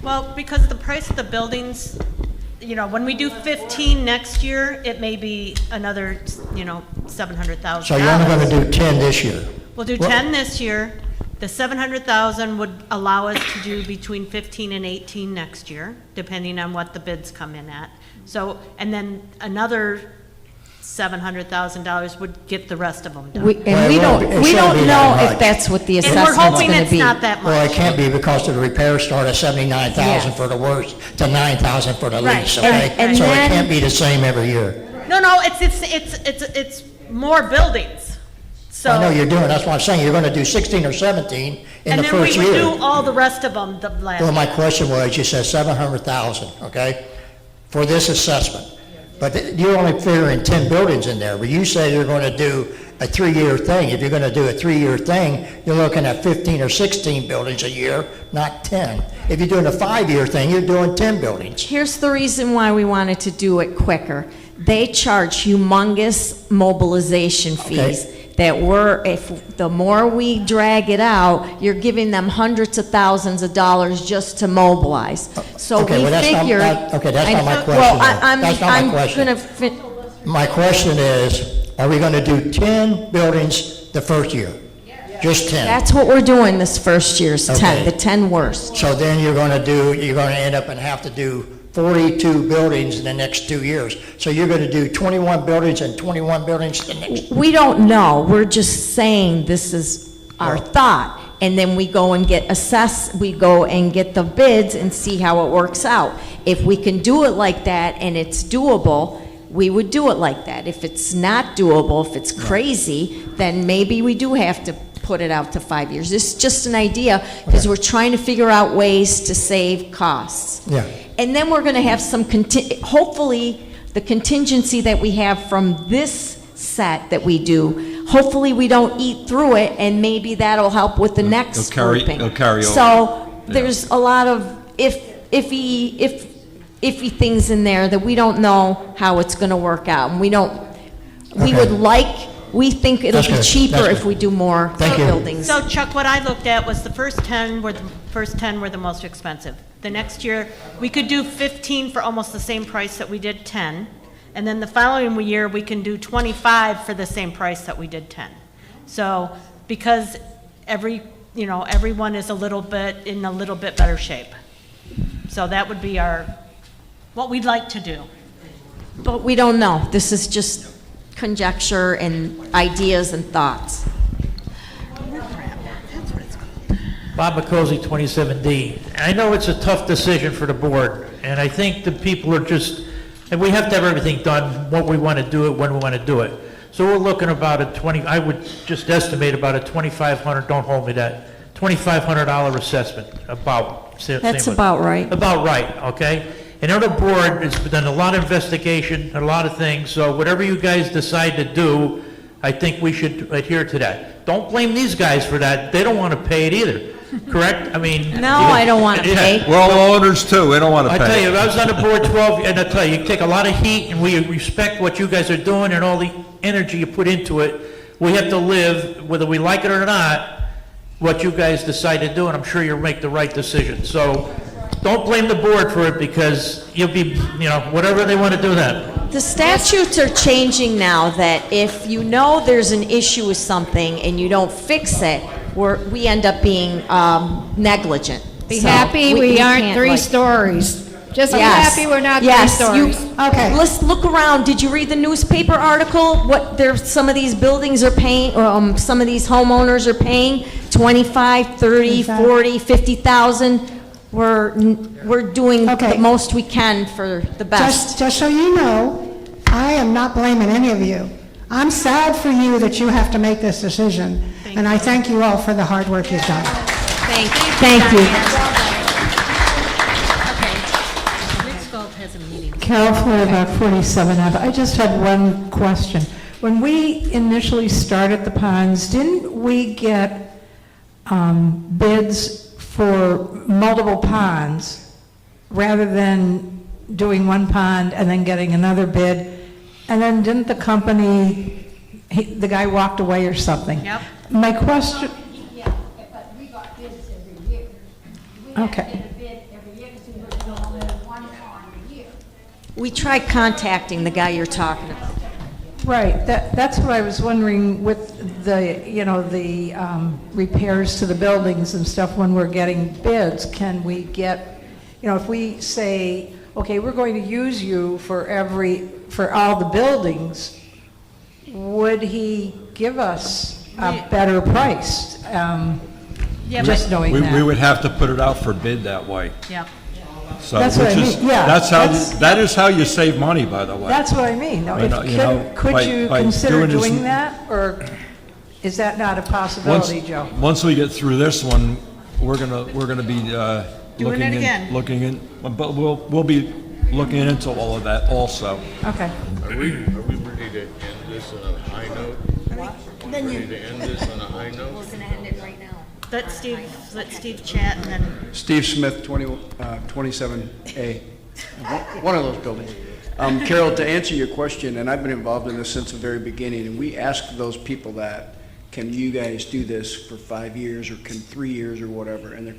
Well, because the price of the buildings, you know, when we do 15 next year, it may be another, $700,000. So you're only going to do 10 this year? We'll do 10 this year. The 700,000 would allow us to do between 15 and 18 next year, depending on what the bids come in at. So, and then another $700,000 would get the rest of them done. We don't know if that's what the And assessment's we're hoping gonna it's be. not that much. Well, it can't be because the repairs start at $79,000 Yes. for the worst to $9,000 for the Right. lease, okay? And So it then- can't be the same every year. No, it's more buildings. So. I know you're doing, that's what I'm saying, you're going to do 16 or 17 in the And first then we would year. do all the rest of them the last. Well, my question was, you said 700,000, okay, for this assessment. But you're only figuring 10 buildings in there, but you say you're going to do a 3-year thing. If you're going to do a 3-year thing, you're looking at 15 or 16 buildings a year, not 10. If you're doing a 5-year thing, you're doing 10 buildings. Here's the reason why we wanted to do it quicker. They charge humongous mobilization fees that if the more we drag it out, you're giving them hundreds of thousands of dollars just to mobilize. So Okay, we well, that's not- figured. okay, that's not my question, Well, though. I'm That's not my question. gonna My question is, are we going to do 10 buildings the first year? Just 10? That's what we're doing this first year, is 10, Okay. the 10 worst. So then you're going to end up and have to do 42 buildings in the next 2 years. So you're going to do 21 buildings and 21 buildings the next. We don't know, we're just saying this is our thought. And then we go and get we go and get the bids and see how it works out. If we can do it like that and it's doable, we would do it like that. If it's not doable, if it's crazy, then maybe we do have to put it out to 5 years. It's just an idea, because we're trying to figure out ways to save costs. Yeah. And then we're going to have some, hopefully, the contingency that we have from this set that we do, hopefully we don't eat through it, and maybe that'll help with the next grouping. it'll carry over. So, Yeah. there's a lot of iffy things in there that we don't know how it's gonna work out, and we think it'll That's be good. cheaper That's if good. we do more Thank you. buildings. So Chuck, what I looked at was the first 10 were the most expensive. The next year, we could do 15 for almost the same price that we did 10. And then the following year, we can do 25 for the same price that we did 10. So, because everyone is in a little bit better shape. So that would be what we'd like to do. But we don't know. This is just conjecture and ideas and thoughts. Bob McCosey, 27D. I know it's a tough decision for the board, and I think the people are just, and we have to have everything done, what we want to do it, when we want to do it. So we're looking about I would just estimate about a $2,500, don't hold me that, $2,500 assessment, about. That's about right. About right, okay? And the board has done a lot of investigation, a lot of things, so whatever you guys decide to do, I think we should adhere to that. Don't blame these guys for that, they don't want to pay it either, correct? I mean. No, I don't want to Yeah. pay. We're all owners too, we don't want to pay. I tell you, I was on the board 12, and I tell you, you take a lot of heat, and we respect what you guys are doing and all the energy you put into it. We have to live, whether we like it or not, what you guys decide to do, and I'm sure you'll make the right decision. So, don't blame the board for it, because you'll be, whatever they want to do then. The statutes are changing now that if you know there's an issue with something and you don't fix it, we end up being negligent. Be So happy we aren't can't, 3 like- stories. Just be Yes. happy we're not 3 Yes, stories. Okay. Let's look around. Did you read the newspaper article? Some of these buildings are paying, or some of these homeowners are paying 25, 30, 40, 50,000. We're doing Okay. the most we can for the best. Just so you know, I am not blaming any of you. I'm sad for you that you have to make this decision, and I thank you all for the hard work you've done. Thank you. Rick Scott has a meeting. Carol Feuerbach, 47F. I just had one question. When we initially started the ponds, didn't we get bids for multiple ponds rather than doing one pond and then getting another bid? And then didn't the company, the guy walked away or something? Yep. My question, Yeah, but we got bids every year. We Okay. had to get a bid every year because we were doing only one pond a year. We tried contacting the guy you're talking about. right, that's what I was wondering with the, the repairs to the buildings and stuff, when we're getting bids, can we get, if we say, okay, we're going to use you for all the buildings, would he give us a better price? Just knowing We that. would have to put it out for bid that way. Yep. So, That's what I which is- mean, yeah, that is how you save money, by the way. That's what I mean. Now, You know, could you by consider doing this- doing that, or is that not a possibility, Joe? Once we get through this one, we're gonna be Doing it again. looking in, but we'll be looking into all of that also. Okay. Are we ready to end this on a high note? Ready to end this on a high note? Let Steve chat, and then Steve Smith, 27A, one of those buildings. Carol, to answer your question, and I've been involved in this since the very beginning, and we asked those people that, can you guys do this for 5 years, or can 3 years, or whatever? And the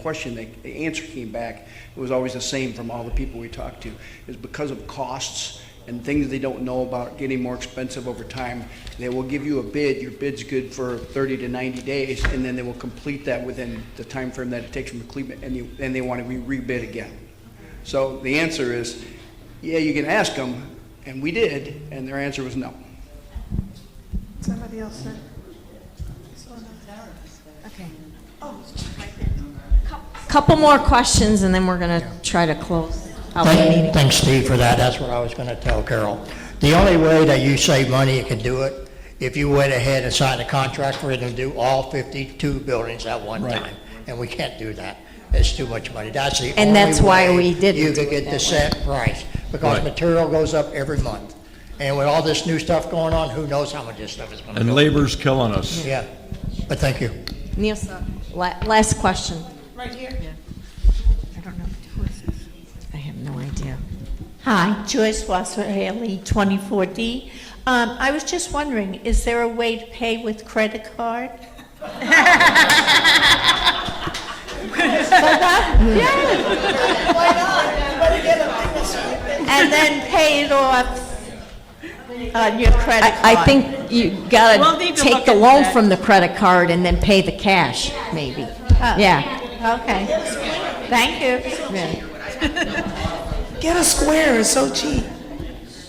answer came back, it was always the same from all the people we talked to, is because of costs and things they don't know about getting more expensive over time, they will give you a bid, your bid's good for 30 to 90 days, and then they will complete that within the time frame that it takes from completion, and they want to rebid again. So the answer is, yeah, you can ask them, and we did, and their answer was no. Somebody else said? okay. Couple more questions, and then we're going to try to close out the meeting. Thanks, Steve, for that. That's what I was going to tell Carol. The only way that you save money, you can do it, if you went ahead and signed a contract for it and do all 52 buildings at one time. And we can't do that. It's too much money. That's the only way. And that's why we didn't You do could it get that the way. set price, because Right. material goes up every month. And with all this new stuff going on, who knows how much this stuff is gonna go. And labor's killing us. Yeah, but thank you. Neil, sir, last question. Right here. I don't know. Who is this? I have no idea. Hi, Joyce Wasser Haley, 24D. I was just wondering, is there a way to pay with credit card? And then pay it off on your credit card? I think you We'll gotta need to take look the into loan that. from the credit card and then pay the cash, maybe. Yeah. Okay. Thank you. Get a Square, it's so cheap.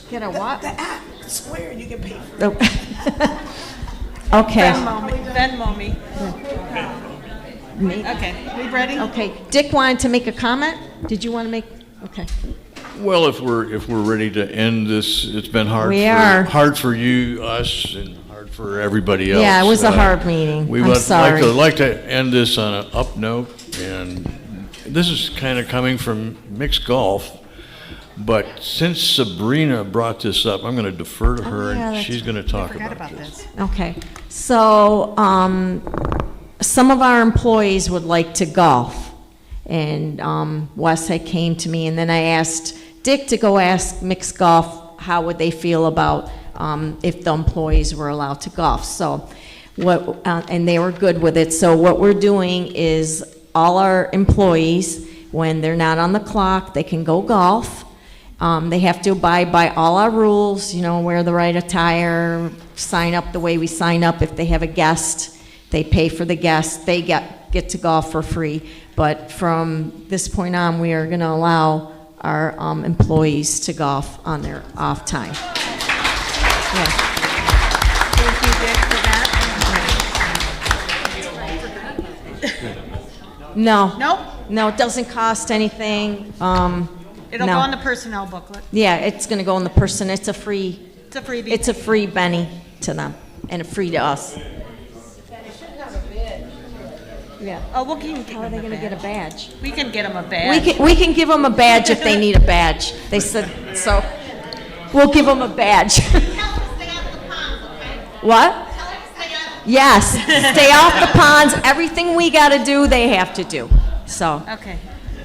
Get a what? The app, Square, you can pay for it. Okay. Venmo me. Okay, we ready? Okay, Dick wanted to make a comment? Did you want to make, okay. Well, if we're ready to end this, it's been hard. We for- are. Hard for you, us, and hard for everybody else. Yeah, it was a hard meeting. We I'm would sorry. like to end this on an up note, and this is kind of coming from mixed golf. But since Sabrina brought this up, I'm going to defer to her, yeah, and that's she's going to talk about this. Okay, so, some of our employees would like to golf. And, Wes had came to me, and then I asked Dick to go ask Mixed Golf, how would they feel about, if the employees were allowed to golf. So, and they were good with it. So what we're doing is, all our employees, when they're not on the clock, they can go golf. They have to abide by all our rules, wear the right attire, sign up the way we sign up. If they have a guest, they pay for the guest, they get to golf for free. But from this point on, we are gonna allow our employees to golf on their off time. Yeah. Thank you, Dick, for that. No. Nope. No, it doesn't cost anything. It'll no. go on the personnel booklet. Yeah, it's gonna go in the person, it's a freebie. It's a freebie. Benny to them, and a free to us. Yeah. Oh, we'll give How are they gonna get a badge? We can get them a badge. We can give them a badge if they need a badge. They said, so, we'll give them a badge. What? Yes, stay off the ponds, everything we gotta do, they have to do, so. Okay.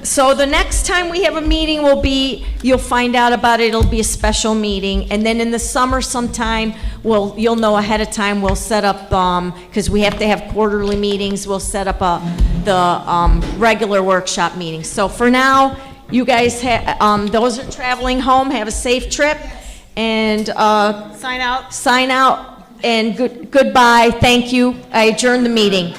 So the next time we have a meeting will be, you'll find out about it, it'll be a special meeting, and then in the summer sometime, you'll know ahead of time, we'll set up, because we have to have quarterly meetings, we'll set up the regular workshop meetings. So for now, you guys, those are traveling home, have a safe trip, and Sign out. sign out, and goodbye, thank you, I adjourn the meeting.